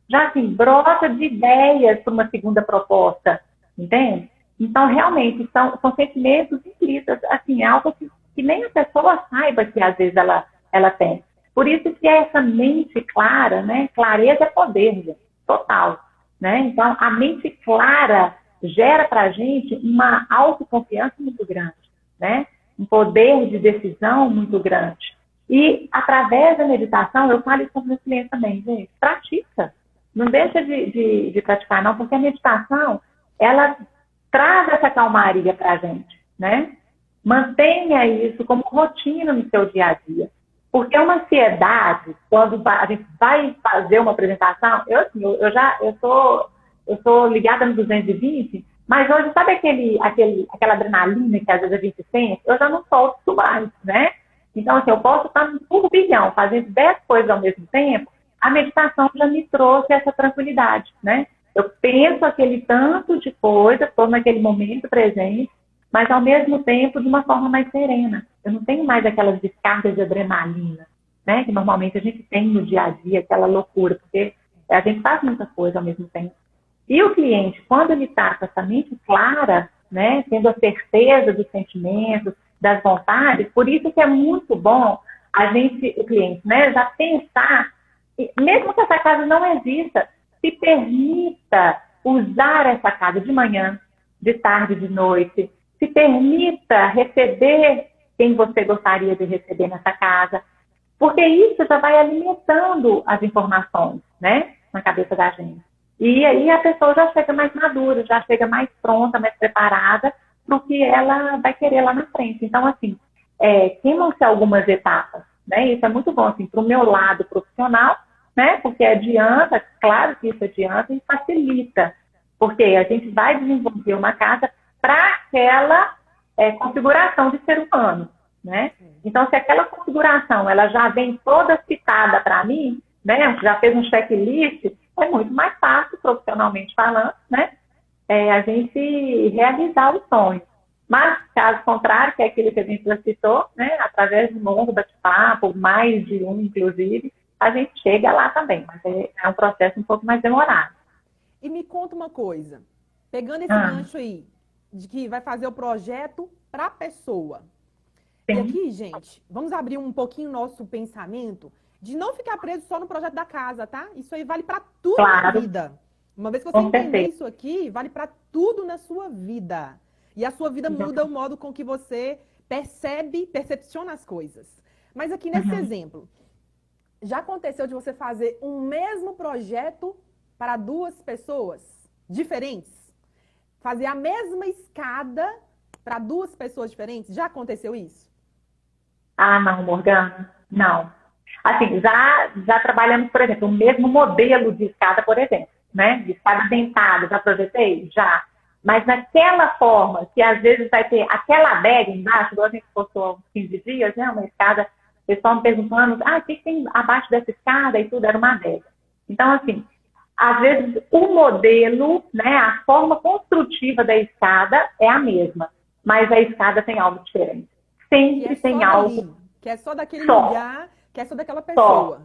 já assim, brota de ideias para uma segunda proposta, entende? Então, realmente, são sentimentos implícitos, assim, é algo que nem a pessoa saiba que, às vezes, ela tem. Por isso que essa mente clara, né? Clareza é poder, gente, total, né? Então, a mente clara gera para a gente uma autoconfiança muito grande, né? Um poder de decisão muito grande. E, através da meditação, eu falo isso com os meus clientes também, gente, pratica. Não deixa de praticar, não, porque a meditação, ela traz essa calmaria para a gente, né? Mantenha isso como rotina no seu dia a dia. Porque uma ansiedade, quando a gente vai fazer uma apresentação, eu sou ligada no 220, mas hoje, sabe aquela adrenalina que às vezes a gente sente? Eu já não solto isso mais, né? Então, assim, eu posso estar num turbilhão, fazendo 10 coisas ao mesmo tempo, a meditação já me trouxe essa tranquilidade, né? Eu penso aquele tanto de coisa, estou naquele momento presente, mas ao mesmo tempo de uma forma mais serena. Eu não tenho mais aquelas descargas de adrenalina, né? Que normalmente a gente tem no dia a dia, aquela loucura, porque a gente faz muita coisa ao mesmo tempo. E o cliente, quando ele está com essa mente clara, né? Tendo a certeza dos sentimentos, das vontades, por isso que é muito bom o cliente, né? Já pensar, mesmo que essa casa não exista, se permita usar essa casa de manhã, de tarde, de noite. Se permita receber quem você gostaria de receber nessa casa. Porque isso já vai alimentando as informações, né? Na cabeça da gente. E aí a pessoa já chega mais madura, já chega mais pronta, mais preparada para o que ela vai querer lá na frente. Então, assim, queimam-se algumas etapas, né? Isso é muito bom, assim, para o meu lado profissional, né? Porque adianta, claro que isso adianta e facilita. Porque a gente vai desenvolver uma casa para aquela configuração de ser humano, né? Então, se aquela configuração ela já vem toda citada para mim, né? Já fez um checklist, é muito mais fácil, profissionalmente falando, né? A gente realizar o sonho. Mas, caso contrário, que é aquilo que a gente já citou, né? Através de um longo bate-papo, mais de um, inclusive, a gente chega lá também, mas é um processo um pouco mais demorado. E me conta uma coisa, pegando esse gancho aí, de que vai fazer o projeto para a pessoa. Sim. E aqui, gente, vamos abrir um pouquinho o nosso pensamento de não ficar preso só no projeto da casa, tá? Isso aí vale para tudo na vida. Uma vez que você entender isso aqui, vale para tudo na sua vida. E a sua vida muda o modo com que você percepciona as coisas. Mas aqui nesse exemplo, já aconteceu de você fazer um mesmo projeto para duas pessoas diferentes? Fazer a mesma escada para duas pessoas diferentes? Já aconteceu isso? Ah, não, Morgana, não. Assim, já trabalhamos, por exemplo, o mesmo modelo de escada, por exemplo, né? De escada dentada, já projetei? Já. Mas naquela forma, que às vezes vai ter aquela adega embaixo, igual a gente postou há uns 15 dias, né? Uma escada, o pessoal me perguntando, o que tem abaixo dessa escada e tudo, era uma adega. Então, assim, às vezes o modelo, né? A forma construtiva da escada é a mesma, mas a escada tem algo diferente. Sempre tem algo. Que é só daquele lugar, que é só daquela pessoa.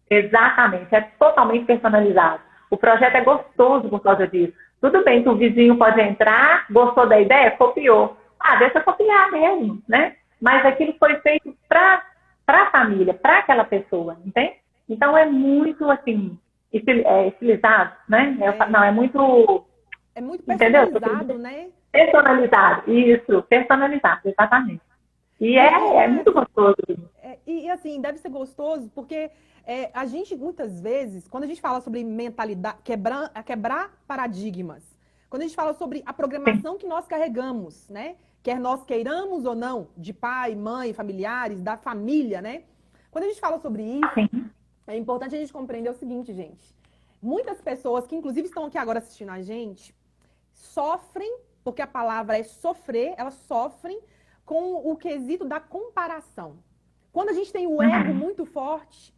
Exatamente, é totalmente personalizado. O projeto é gostoso por causa disso. Tudo bem que o vizinho pode entrar, gostou da ideia, copiou. Deixa eu copiar mesmo, né? Mas aquilo foi feito para a família, para aquela pessoa, entende? Então é muito, assim, estilizado, né? Não, é muito... É muito personalizado, né? Personalizado, isso, personalizado, exatamente. E é muito gostoso. E assim, deve ser gostoso porque a gente, muitas vezes, quando a gente fala sobre mentalidade, quebrar paradigmas, quando a gente fala sobre a programação que nós carregamos, né? Quer nós queiramos ou não, de pai, mãe, familiares, da família, né? Quando a gente fala sobre isso, é importante a gente compreender o seguinte, gente. Muitas pessoas que, inclusive, estão aqui agora assistindo a gente, sofrem, porque a palavra é sofrer, elas sofrem com o quesito da comparação. Quando a gente tem o ego muito forte,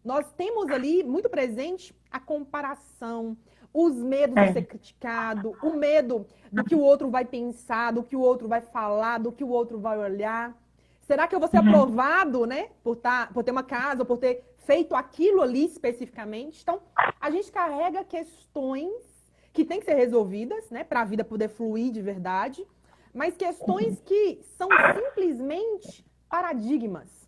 nós temos ali muito presente a comparação, os medos de ser criticado, o medo do que o outro vai pensar, do que o outro vai falar, do que o outro vai olhar. Será que eu vou ser aprovado, né, por ter uma casa, ou por ter feito aquilo ali especificamente? Então, a gente carrega questões que têm que ser resolvidas, né, para a vida poder fluir de verdade, mas questões que são simplesmente paradigmas.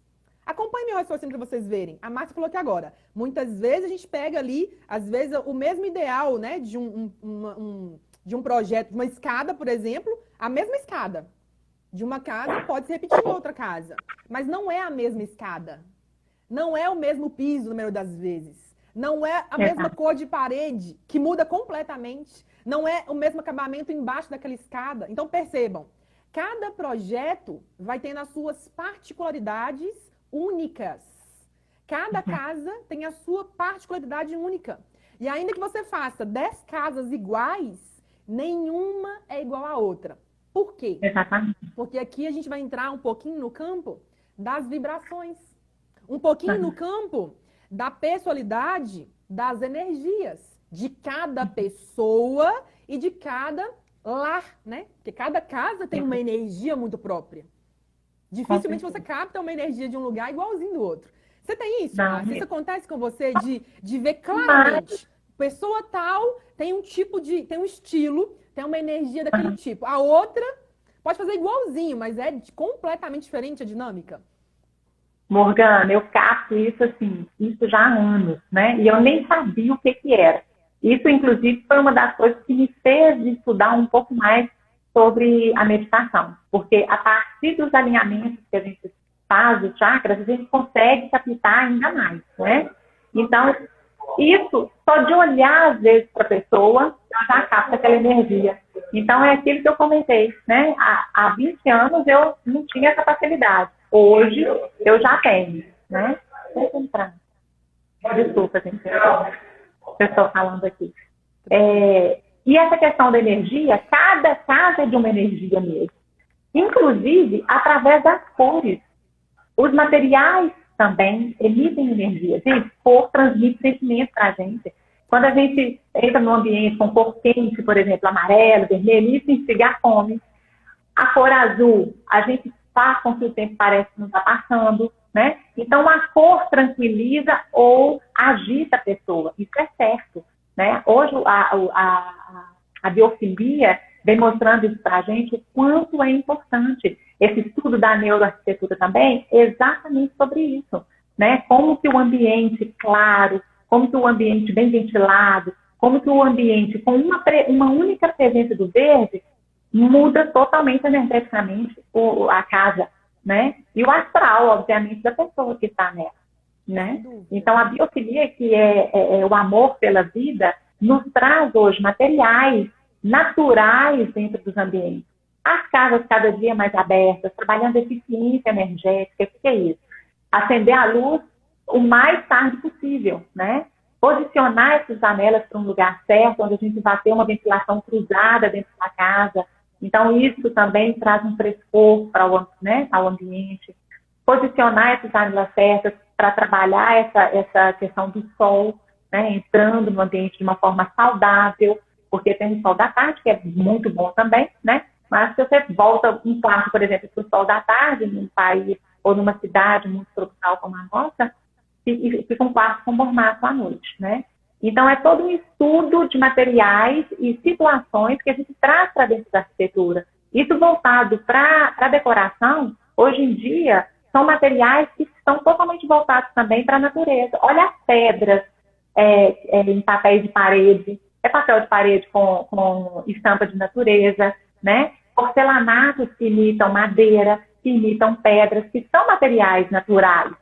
Acompanhe meu raciocínio para vocês verem. A Márcia falou aqui agora. Muitas vezes a gente pega ali, às vezes, o mesmo ideal, né, de um projeto, de uma escada, por exemplo, a mesma escada de uma casa pode se repetir em outra casa. Mas não é a mesma escada. Não é o mesmo piso, no número das vezes. Não é a mesma cor de parede, que muda completamente. Não é o mesmo acabamento embaixo daquela escada. Então, percebam, cada projeto vai ter as suas particularidades únicas. Cada casa tem a sua particularidade única. E ainda que você faça 10 casas iguais, nenhuma é igual à outra. Por quê? Exatamente. Porque aqui a gente vai entrar um pouquinho no campo das vibrações. Um pouquinho no campo da personalidade, das energias de cada pessoa e de cada lar, né? Porque cada casa tem uma energia muito própria. Dificilmente você capta uma energia de um lugar igualzinho do outro. Você tem isso, Márcia? Isso acontece com você de ver claramente. Pessoa tal tem um tem um estilo, tem uma energia daquele tipo. A outra pode fazer igualzinho, mas é completamente diferente a dinâmica. Morgana, eu capto isso assim, isso já há anos, né? E eu nem sabia o que era. Isso, inclusive, foi uma das coisas que me fez estudar um pouco mais sobre a meditação. Porque a partir dos alinhamentos que a gente faz, os chakras, a gente consegue captar ainda mais, né? Então, isso, só de olhar, às vezes, para a pessoa, eu já capto aquela energia. Então, é aquilo que eu comentei, né? Há 20 anos eu não tinha essa facilidade. Hoje, eu já tenho, né? Deixa eu entrar. Desculpa, gente. Eu estou falando aqui. E essa questão da energia, cada casa é de uma energia mesmo. Inclusive, através das cores. Os materiais também emitem energia. Gente, cor transmite sentimento para a gente. Quando a gente entra num ambiente com cor quente, por exemplo, amarelo, vermelho, isso instiga a fome. A cor azul, a gente faz com que o tempo parece que não está passando, né? Então, a cor tranquiliza ou agita a pessoa. Isso é certo, né? Hoje, a biofilia vem mostrando isso para a gente, o quanto é importante. Esse estudo da neuroarquitetura também é exatamente sobre isso, né? Como que o ambiente claro, como que o ambiente bem ventilado, como que o ambiente com uma única presença do verde muda totalmente energeticamente a casa, né? E o astral, obviamente, da pessoa que está nela, né? Então, a biofilia, que é o amor pela vida, nos traz hoje materiais naturais dentro dos ambientes. As casas cada dia mais abertas, trabalhando eficiência energética, o que é isso? Acender a luz o mais tarde possível, né? Posicionar essas janelas para um lugar certo, onde a gente vai ter uma ventilação cruzada dentro da casa. Então, isso também traz um frescor ao ambiente. Posicionar essas janelas certas para trabalhar essa questão do sol, né? Entrando no ambiente de uma forma saudável, porque tem o sol da tarde, que é muito bom também, né? Mas se você volta um quarto, por exemplo, para o sol da tarde, num país ou numa cidade muito tropical como a nossa, fica um quarto com mormaço à noite, né? Então, é todo um estudo de materiais e situações que a gente traz para dentro da arquitetura. Isso voltado para a decoração, hoje em dia, são materiais que estão totalmente voltados também para a natureza. Olha as pedras em papéis de parede, papel de parede com estampa de natureza, né? Porcelanatos que imitam madeira, que imitam pedras, que são materiais naturais,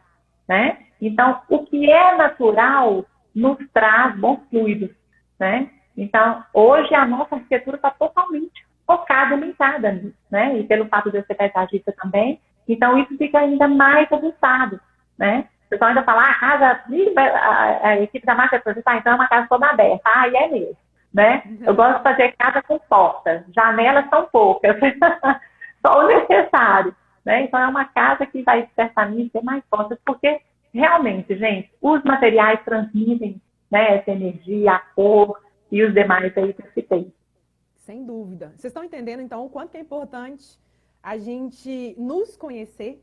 né? Então, o que é natural nos traz bons fluidos, né? Então, hoje a nossa arquitetura está totalmente focada, limitada nisso, né? E pelo fato de eu ser paisagista também, então isso fica ainda mais aguçado, né? O pessoal ainda fala, a equipe da marca então é uma casa toda aberta. E é mesmo, né? Eu gosto de fazer casa com portas, janelas são poucas, só o necessário, né? Então é uma casa que vai certamente ter mais portas, porque realmente, gente, os materiais transmitem, né, essa energia, a cor e os demais aí que eu citei. Sem dúvida. Vocês estão entendendo, então, o quanto que é importante a gente nos conhecer,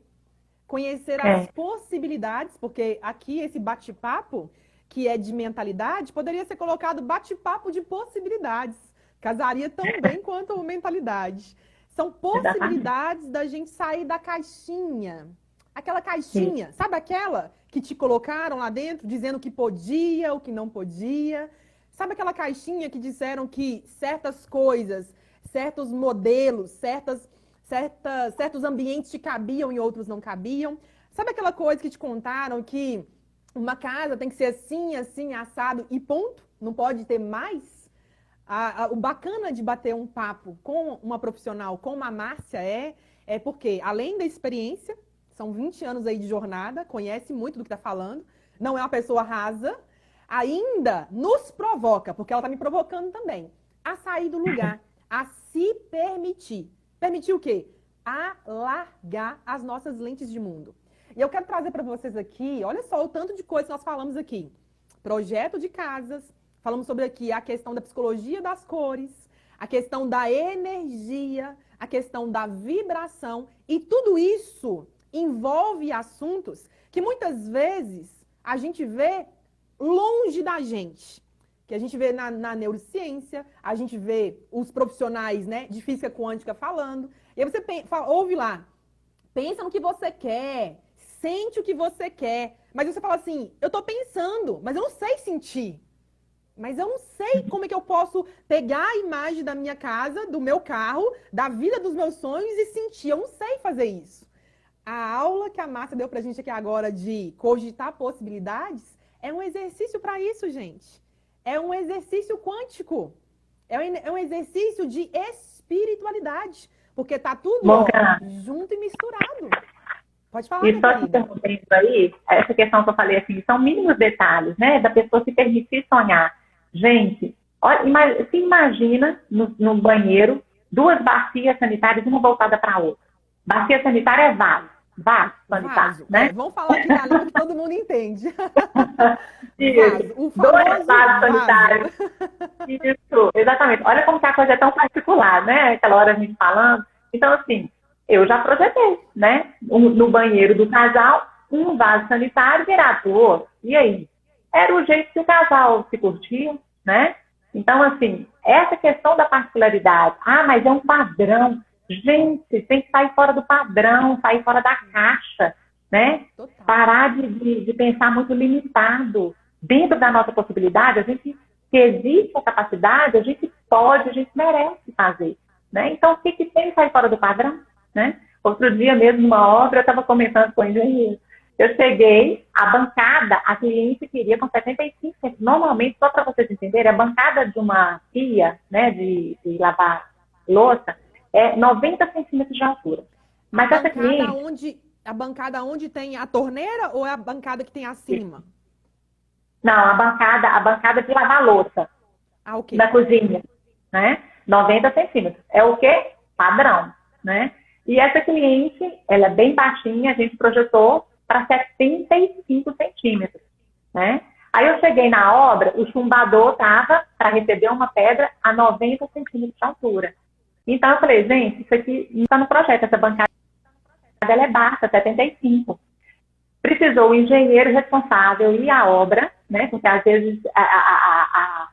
conhecer as possibilidades, porque aqui esse bate-papo, que é de mentalidade, poderia ser colocado bate-papo de possibilidades. Casaria tão bem quanto mentalidade. São possibilidades da gente sair da caixinha. Aquela caixinha, sabe aquela que te colocaram lá dentro, dizendo o que podia, o que não podia? Sabe aquela caixinha que disseram que certas coisas, certos modelos, certos ambientes te cabiam e outros não cabiam? Sabe aquela coisa que te contaram que uma casa tem que ser assim, assim, assado e ponto? Não pode ter mais? O bacana de bater um papo com uma profissional, com uma Márcia, é porque, além da experiência, são 20 anos aí de jornada, conhece muito do que está falando, não é uma pessoa rasa, ainda nos provoca, porque ela está me provocando também, a sair do lugar, a se permitir. Permitir o quê? Alargar as nossas lentes de mundo. E eu quero trazer para vocês aqui, olha só o tanto de coisa que nós falamos aqui. Projeto de casas, falamos sobre aqui a questão da psicologia das cores, a questão da energia, a questão da vibração, e tudo isso envolve assuntos que muitas vezes a gente vê longe da gente, que a gente vê na neurociência, a gente vê os profissionais, né, de física quântica falando, e aí você ouve lá, pensa no que você quer, sente o que você quer, mas você fala assim, eu tô pensando, mas eu não sei sentir. Mas eu não sei como é que eu posso pegar a imagem da minha casa, do meu carro, da vida dos meus sonhos e sentir. Eu não sei fazer isso. A aula que a Márcia deu pra gente aqui agora de cogitar possibilidades é um exercício para isso, gente. É um exercício quântico. É um exercício de espiritualidade. Porque tá tudo junto e misturado. Pode falar, e só te interrompendo aí, essa questão que eu falei assim, são mínimos detalhes, né? Da pessoa se permitir sonhar. Gente, olha, se imagina no banheiro, duas bacias sanitárias, uma voltada para a outra. Bacia sanitária é vaso sanitário, né? Vamos falar aqui na língua que todo mundo entende. Isso, dois vasos sanitários. Isso, exatamente. Olha como que a coisa é tão particular, né? Aquela hora a gente falando. Então, assim, eu já projetei, né? No banheiro do casal, um vaso sanitário virado pro outro. E aí? Era o jeito que o casal se curtia, né? Então, assim, essa questão da particularidade. Mas é um padrão. Gente, tem que sair fora do padrão, sair fora da caixa, né? Total. Parar de pensar muito limitado. Dentro da nossa possibilidade, a gente, se existe a capacidade, a gente pode, a gente merece fazer, né? Então, o que tem que sair fora do padrão, né? Outro dia mesmo, numa obra, eu estava comentando com o engenheiro. Eu cheguei, a bancada, a cliente queria com 75 centímetros. Normalmente, só para vocês entenderem, a bancada de uma pia, né, de lavar louça, é 90 centímetros de altura. Mas essa cliente... A bancada onde tem a torneira ou é a bancada que tem acima? Não, a bancada de lavar louça. Ok. Da cozinha, né? 90 centímetros. É o quê? Padrão, né? E essa cliente, ela é bem baixinha, a gente projetou para 75 centímetros, né? Aí eu cheguei na obra, o chumbador estava para receber uma pedra a 90 centímetros de altura. Então eu falei, gente, isso aqui não está no projeto, essa bancada ela é baixa, 75. Precisou o engenheiro responsável ir à obra, né? Porque às vezes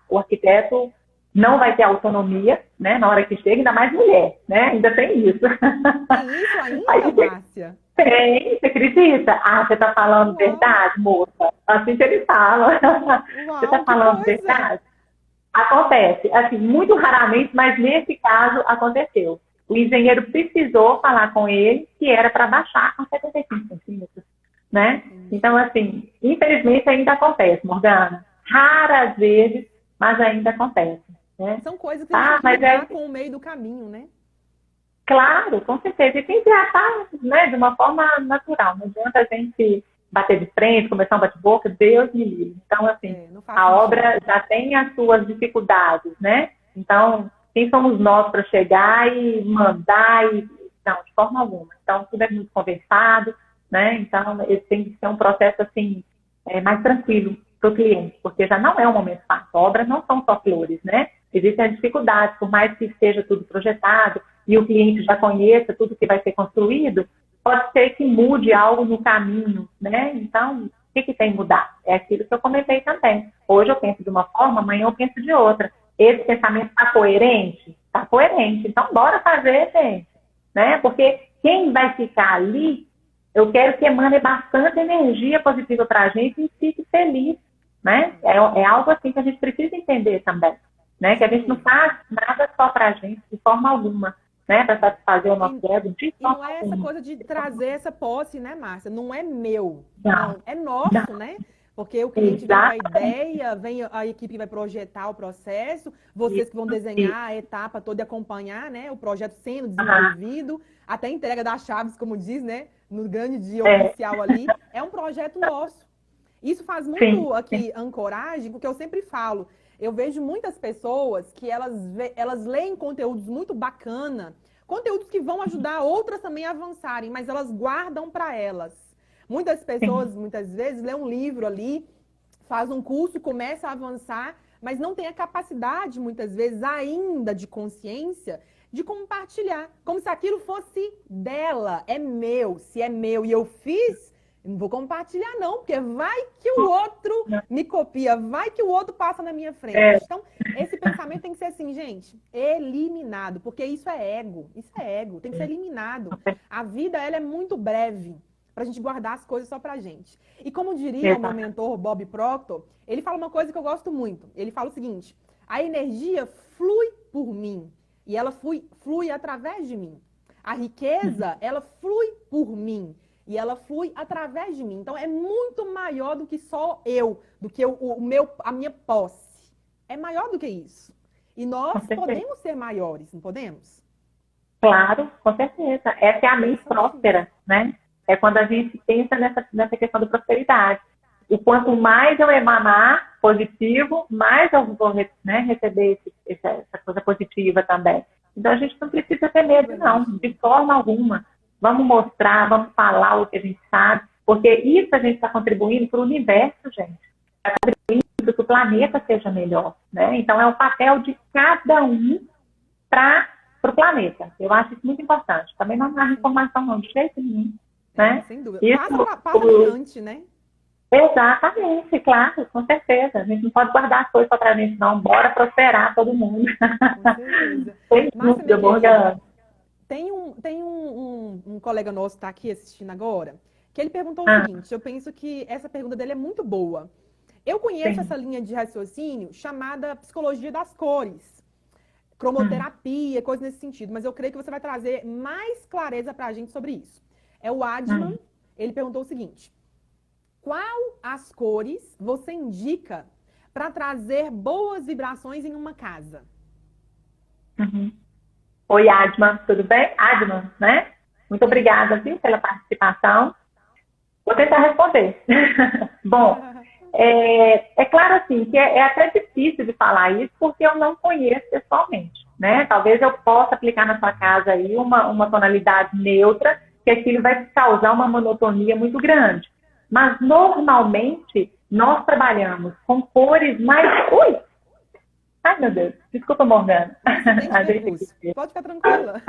o arquiteto não vai ter autonomia, né? Na hora que chega, ainda mais mulher, né? Ainda tem isso. Tem isso ainda, Márcia? Tem, você acredita? Você está falando verdade, moça? Assim que ele fala. Você está falando verdade? Acontece, assim, muito raramente, mas nesse caso aconteceu. O engenheiro precisou falar com ele que era para baixar a 75 centímetros, né? Então, assim, infelizmente ainda acontece, Morgana. Raras vezes, mas ainda acontece, né? São coisas que a gente tem que lidar com o meio do caminho, né? Claro, com certeza. E tem que tratar, né, de uma forma natural. Não adianta a gente bater de frente, começar um bate-boca, Deus me livre. Então, assim, a obra já tem as suas dificuldades, né? Então, quem somos nós para chegar e mandar? Não, de forma alguma. Então, tudo é muito conversado, né? Então, esse tem que ser um processo, assim, mais tranquilo para o cliente, porque já não é um momento fácil. Obras não são só flores, né? Existem as dificuldades, por mais que esteja tudo projetado e o cliente já conheça tudo que vai ser construído, pode ser que mude algo no caminho, né? Então, o que tem que mudar? É aquilo que eu comentei também. Hoje eu penso de uma forma, amanhã eu penso de outra. Esse pensamento está coerente? Está coerente. Então, bora fazer, gente. Né? Porque quem vai ficar ali, eu quero que emane bastante energia positiva para a gente e fique feliz. Né? É algo assim que a gente precisa entender também. Né? Que a gente não faz nada só para a gente, de forma alguma. Né? Para satisfazer o nosso ego, de E forma não é essa alguma. coisa de trazer essa posse, né, Márcia? Não é meu. Não. É nosso, Não. né? Porque o cliente vem com a Exatamente. ideia, vem a equipe que vai projetar o processo, vocês que vão desenhar a etapa toda e acompanhar, né, o projeto sendo desenvolvido, até a entrega das chaves, como diz, né, no grande dia oficial ali. É um projeto nosso. Isso faz muito aqui ancoragem, porque eu sempre falo, eu vejo muitas pessoas que elas leem conteúdos muito bacana, conteúdos que vão ajudar outras também a avançarem, mas elas guardam para elas. Muitas pessoas, muitas vezes, lê um livro ali, faz um curso, começa a avançar, mas não tem a capacidade, muitas vezes, ainda de consciência, de compartilhar. Como se aquilo fosse dela, é meu. Se é meu e eu fiz, eu não vou compartilhar não, porque vai que o outro me copia, vai que o outro passa na minha frente. Então, esse pensamento tem que ser assim, gente, eliminado, porque isso é ego, tem que ser eliminado. A vida, ela é muito breve, para a gente guardar as coisas só pra gente. E como diria o meu mentor, Bob Proctor, ele fala uma coisa que eu gosto muito. Ele fala o seguinte, a energia flui por mim, e ela flui através de mim. A riqueza, ela flui por mim, e ela flui através de mim. Então, é muito maior do que só eu, do que a minha posse. É maior do que isso. E nós podemos ser maiores, não podemos? Claro, com certeza. Essa é a mente próspera, né? É quando a gente pensa nessa questão da prosperidade. E quanto mais eu emanar positivo, mais eu vou, né, receber essa coisa positiva também. Então, a gente não precisa ter medo, não, de forma alguma. Vamos mostrar, vamos falar o que a gente sabe, porque isso a gente está contribuindo para o universo, gente. Está contribuindo para que o planeta seja melhor, né? Então, é o papel de cada um para o planeta. Eu acho isso muito importante. Também não há informação, não, de jeito nenhum. Né? Sem dúvida. Passa adiante, né? Exatamente, claro, com certeza. A gente não pode guardar as coisas só pra gente, não. Bora prosperar todo mundo. Com certeza. Sem dúvida, Morgana. Tem um colega nosso que está aqui assistindo agora, que ele perguntou o seguinte, eu penso que essa pergunta dele é muito boa. Eu conheço essa linha de raciocínio chamada psicologia das cores, cromoterapia, coisa nesse sentido, mas eu creio que você vai trazer mais clareza para a gente sobre isso. É o Adman, ele perguntou o seguinte, qual as cores você indica para trazer boas vibrações em uma casa? Oi, Adman, tudo bem? Adman, né? Muito obrigada, viu, pela participação. Vou tentar responder. Bom, é claro assim, que é até difícil de falar isso, porque eu não conheço pessoalmente, né? Talvez eu possa aplicar na sua casa aí uma tonalidade neutra, que aquilo vai causar uma monotonia muito grande. Mas, normalmente, nós trabalhamos com cores mais... Ui! Ai, meu Deus. Desculpa, Morgana. Pode ficar tranquila.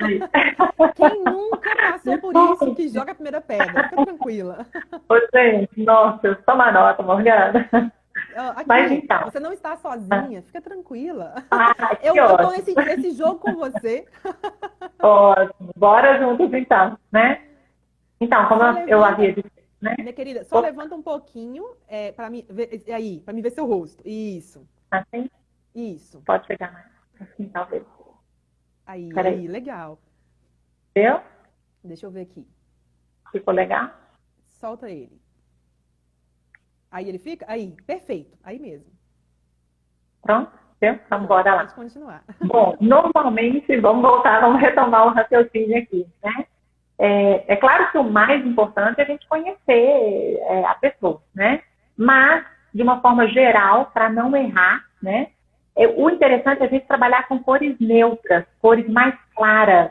Quem nunca passou por isso, que joga a primeira pedra. Fica tranquila. Ô, gente, nossa, toma nota, Morgana. Aqui, mas então... Você não está sozinha, fica tranquila. Eu tô nesse jogo com você. Ótimo. Bora juntos, então, né? Então, como eu havia dito, né? Minha querida, só levanta um pouquinho para mim ver seu rosto. Isso. Assim? Isso. Pode chegar mais. Assim, talvez. Aí, legal. Deu? Deixa eu ver aqui. Ficou legal? Solta ele. Aí ele fica? Aí, perfeito. Aí mesmo. Pronto? Deu? Vamos embora lá. Pode continuar. Bom, normalmente, vamos retomar o raciocínio aqui, né? É claro que o mais importante é a gente conhecer a pessoa, né? Mas, de uma forma geral, para não errar, né? O interessante é a gente trabalhar com cores neutras, cores mais claras,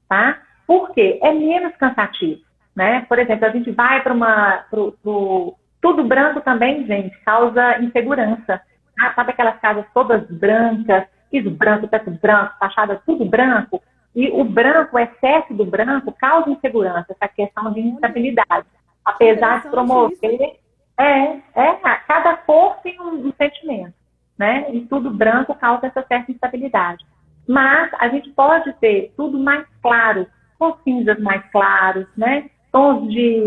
tá? Por quê? É menos cansativo. né? Por exemplo, a gente vai para tudo branco também, gente, causa insegurança. Ah, sabe aquelas casas todas brancas, piso branco, teto branco, fachada tudo branco? E o branco, o excesso do branco, causa insegurança, essa questão de instabilidade. Apesar de promover, cada cor tem um sentimento, né? E tudo branco causa essa certa instabilidade. Mas a gente pode ter tudo mais claro, com cinzas mais claros, né? Tons de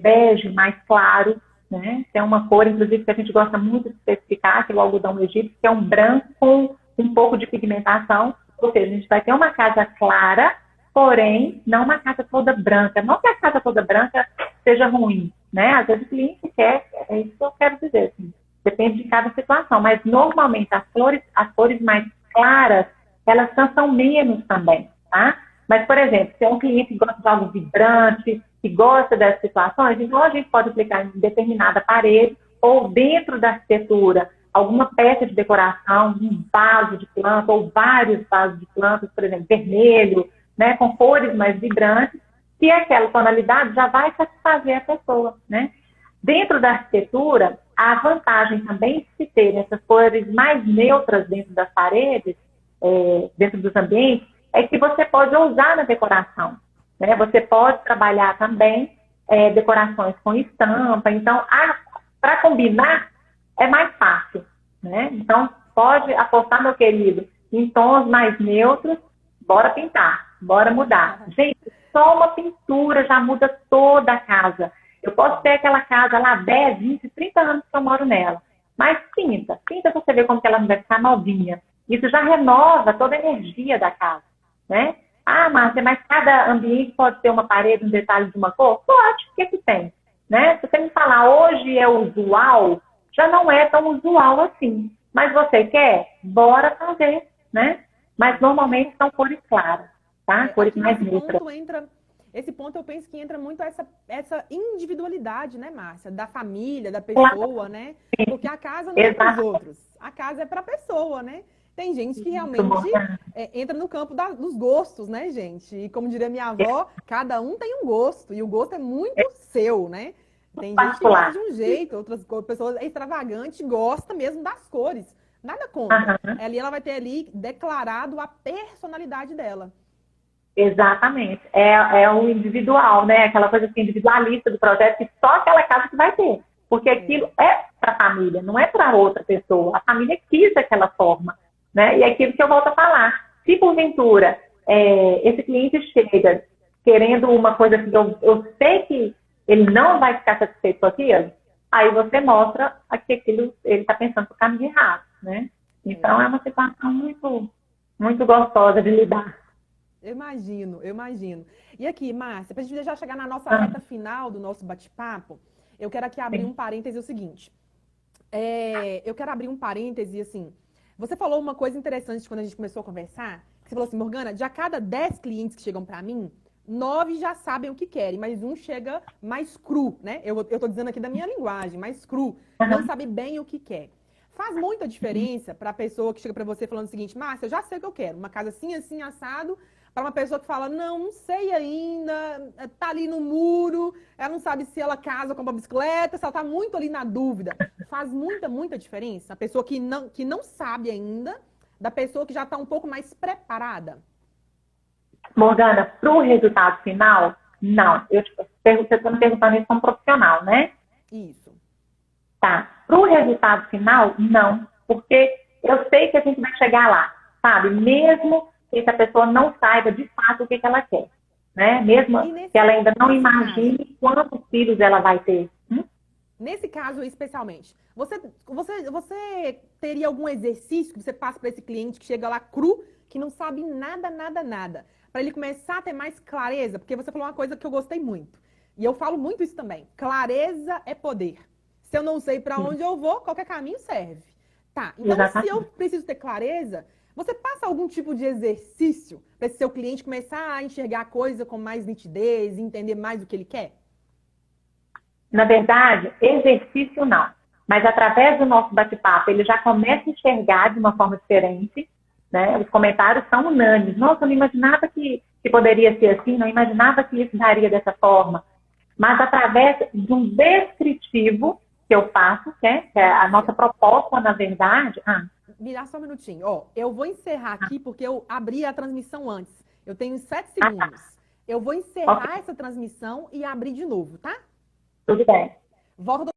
bege mais claro, né? Tem uma cor, inclusive, que a gente gosta muito de especificar, que é o algodão egípcio, que é um branco com um pouco de pigmentação. Ou seja, a gente vai ter uma casa clara, porém, não uma casa toda branca. Não que a casa toda branca seja ruim, né? Às vezes o cliente quer, é isso que eu quero dizer, assim, depende de cada situação. Mas, normalmente, as cores mais claras, elas cansam menos também, tá? Mas, por exemplo, se é um cliente que gosta de algo vibrante, que gosta dessas situações, então a gente pode aplicar em determinada parede ou dentro da arquitetura alguma peça de decoração, um vaso de planta ou vários vasos de plantas, por exemplo, vermelho, né, com cores mais vibrantes, que aquela tonalidade já vai satisfazer a pessoa, né? Dentro da arquitetura, a vantagem também de se ter essas cores mais neutras dentro das paredes, dentro dos ambientes, é que você pode usar na decoração, né? Você pode trabalhar também decorações com estampa. Então, para combinar, é mais fácil, né? Então, pode apostar, meu querido, em tons mais neutros, bora pintar, bora mudar. Gente, só uma pintura já muda toda a casa. Eu posso ter aquela casa lá 10, 20, 30 anos que eu moro nela, mas pinta pra você ver como que ela não vai ficar novinha. Isso já renova toda a energia da casa, né? Ah, Márcia, mas cada ambiente pode ter uma parede, um detalhe de uma cor? Pode, o que tem? Né? Se você me falar hoje é usual, já não é tão usual assim. Mas você quer? Bora fazer, né? Mas normalmente são cores claras, tá? Cores mais neutras. Esse ponto eu penso que entra muito essa individualidade, né, Márcia? Da família, da pessoa, né? Porque a casa não é para os outros. A casa é para a pessoa, né? Tem gente que realmente entra no campo dos gostos, né, gente? E como diria minha avó, cada um tem um gosto. E o gosto é muito seu, né? Tem gente que gosta de um jeito, outras pessoas extravagantes gostam mesmo das cores. Nada contra. Ali ela vai ter ali declarado a personalidade dela. Exatamente. É o individual, né? Aquela coisa assim, individualista do projeto, que só aquela casa que vai ter. Porque aquilo é para a família, não é para outra pessoa. A família quis daquela forma, né? E é aquilo que eu volto a falar. Se porventura esse cliente chega querendo uma coisa que eu sei que ele não vai ficar satisfeito com aquilo, aí você mostra que aquilo ele está pensando no caminho errado, né? Então é uma situação muito, muito gostosa de lidar. Eu imagino. E aqui, Márcia, para a gente já chegar na nossa reta final do nosso bate-papo, eu quero aqui abrir um parêntese, o seguinte. Eu quero abrir um parêntese, assim. Você falou uma coisa interessante quando a gente começou a conversar, que você falou assim, Morgana, de a cada 10 clientes que chegam para mim, 9 já sabem o que querem, mas um chega mais cru, né? Eu tô dizendo aqui da minha linguagem, mais cru, não sabe bem o que quer. Faz muita diferença para a pessoa que chega para você falando o seguinte, Márcia, eu já sei o que eu quero, uma casa assim, assim, assado, para uma pessoa que fala, não sei ainda, tá ali no muro, ela não sabe se ela casa com uma bicicleta, se ela tá muito ali na dúvida. Faz muita diferença a pessoa que não sabe ainda, da pessoa que já está um pouco mais preparada. Morgana, para o resultado final, não. Você está me perguntando isso como profissional, né? Isso. Tá. Para o resultado final, não. Porque eu sei que a gente vai chegar lá, sabe? Mesmo que essa pessoa não saiba de fato o que ela quer, né? Mesmo que ela ainda não imagine quantos filhos ela vai ter. Nesse caso, especialmente, você teria algum exercício que você passa para esse cliente que chega lá cru, que não sabe nada, para ele começar a ter mais clareza? Porque você falou uma coisa que eu gostei muito. E eu falo muito isso também. Clareza é poder. Se eu não sei para onde eu vou, qualquer caminho serve. Tá, então se eu preciso ter clareza, você passa algum tipo de exercício para esse seu cliente começar a enxergar a coisa com mais nitidez, entender mais o que ele quer? Na verdade, exercício não. Mas através do nosso bate-papo, ele já começa a enxergar de uma forma diferente, né? Os comentários são unânimes. Nossa, eu não imaginava que poderia ser assim, não imaginava que isso daria dessa forma. mas através de um descritivo que eu faço, né? Que é a nossa proposta, na verdade. Me dá só um minutinho. Ó, eu vou encerrar aqui porque eu abri a transmissão antes. Eu tenho 7 segundos. Eu vou encerrar essa transmissão e abrir de novo, tá? Tudo bem. Volta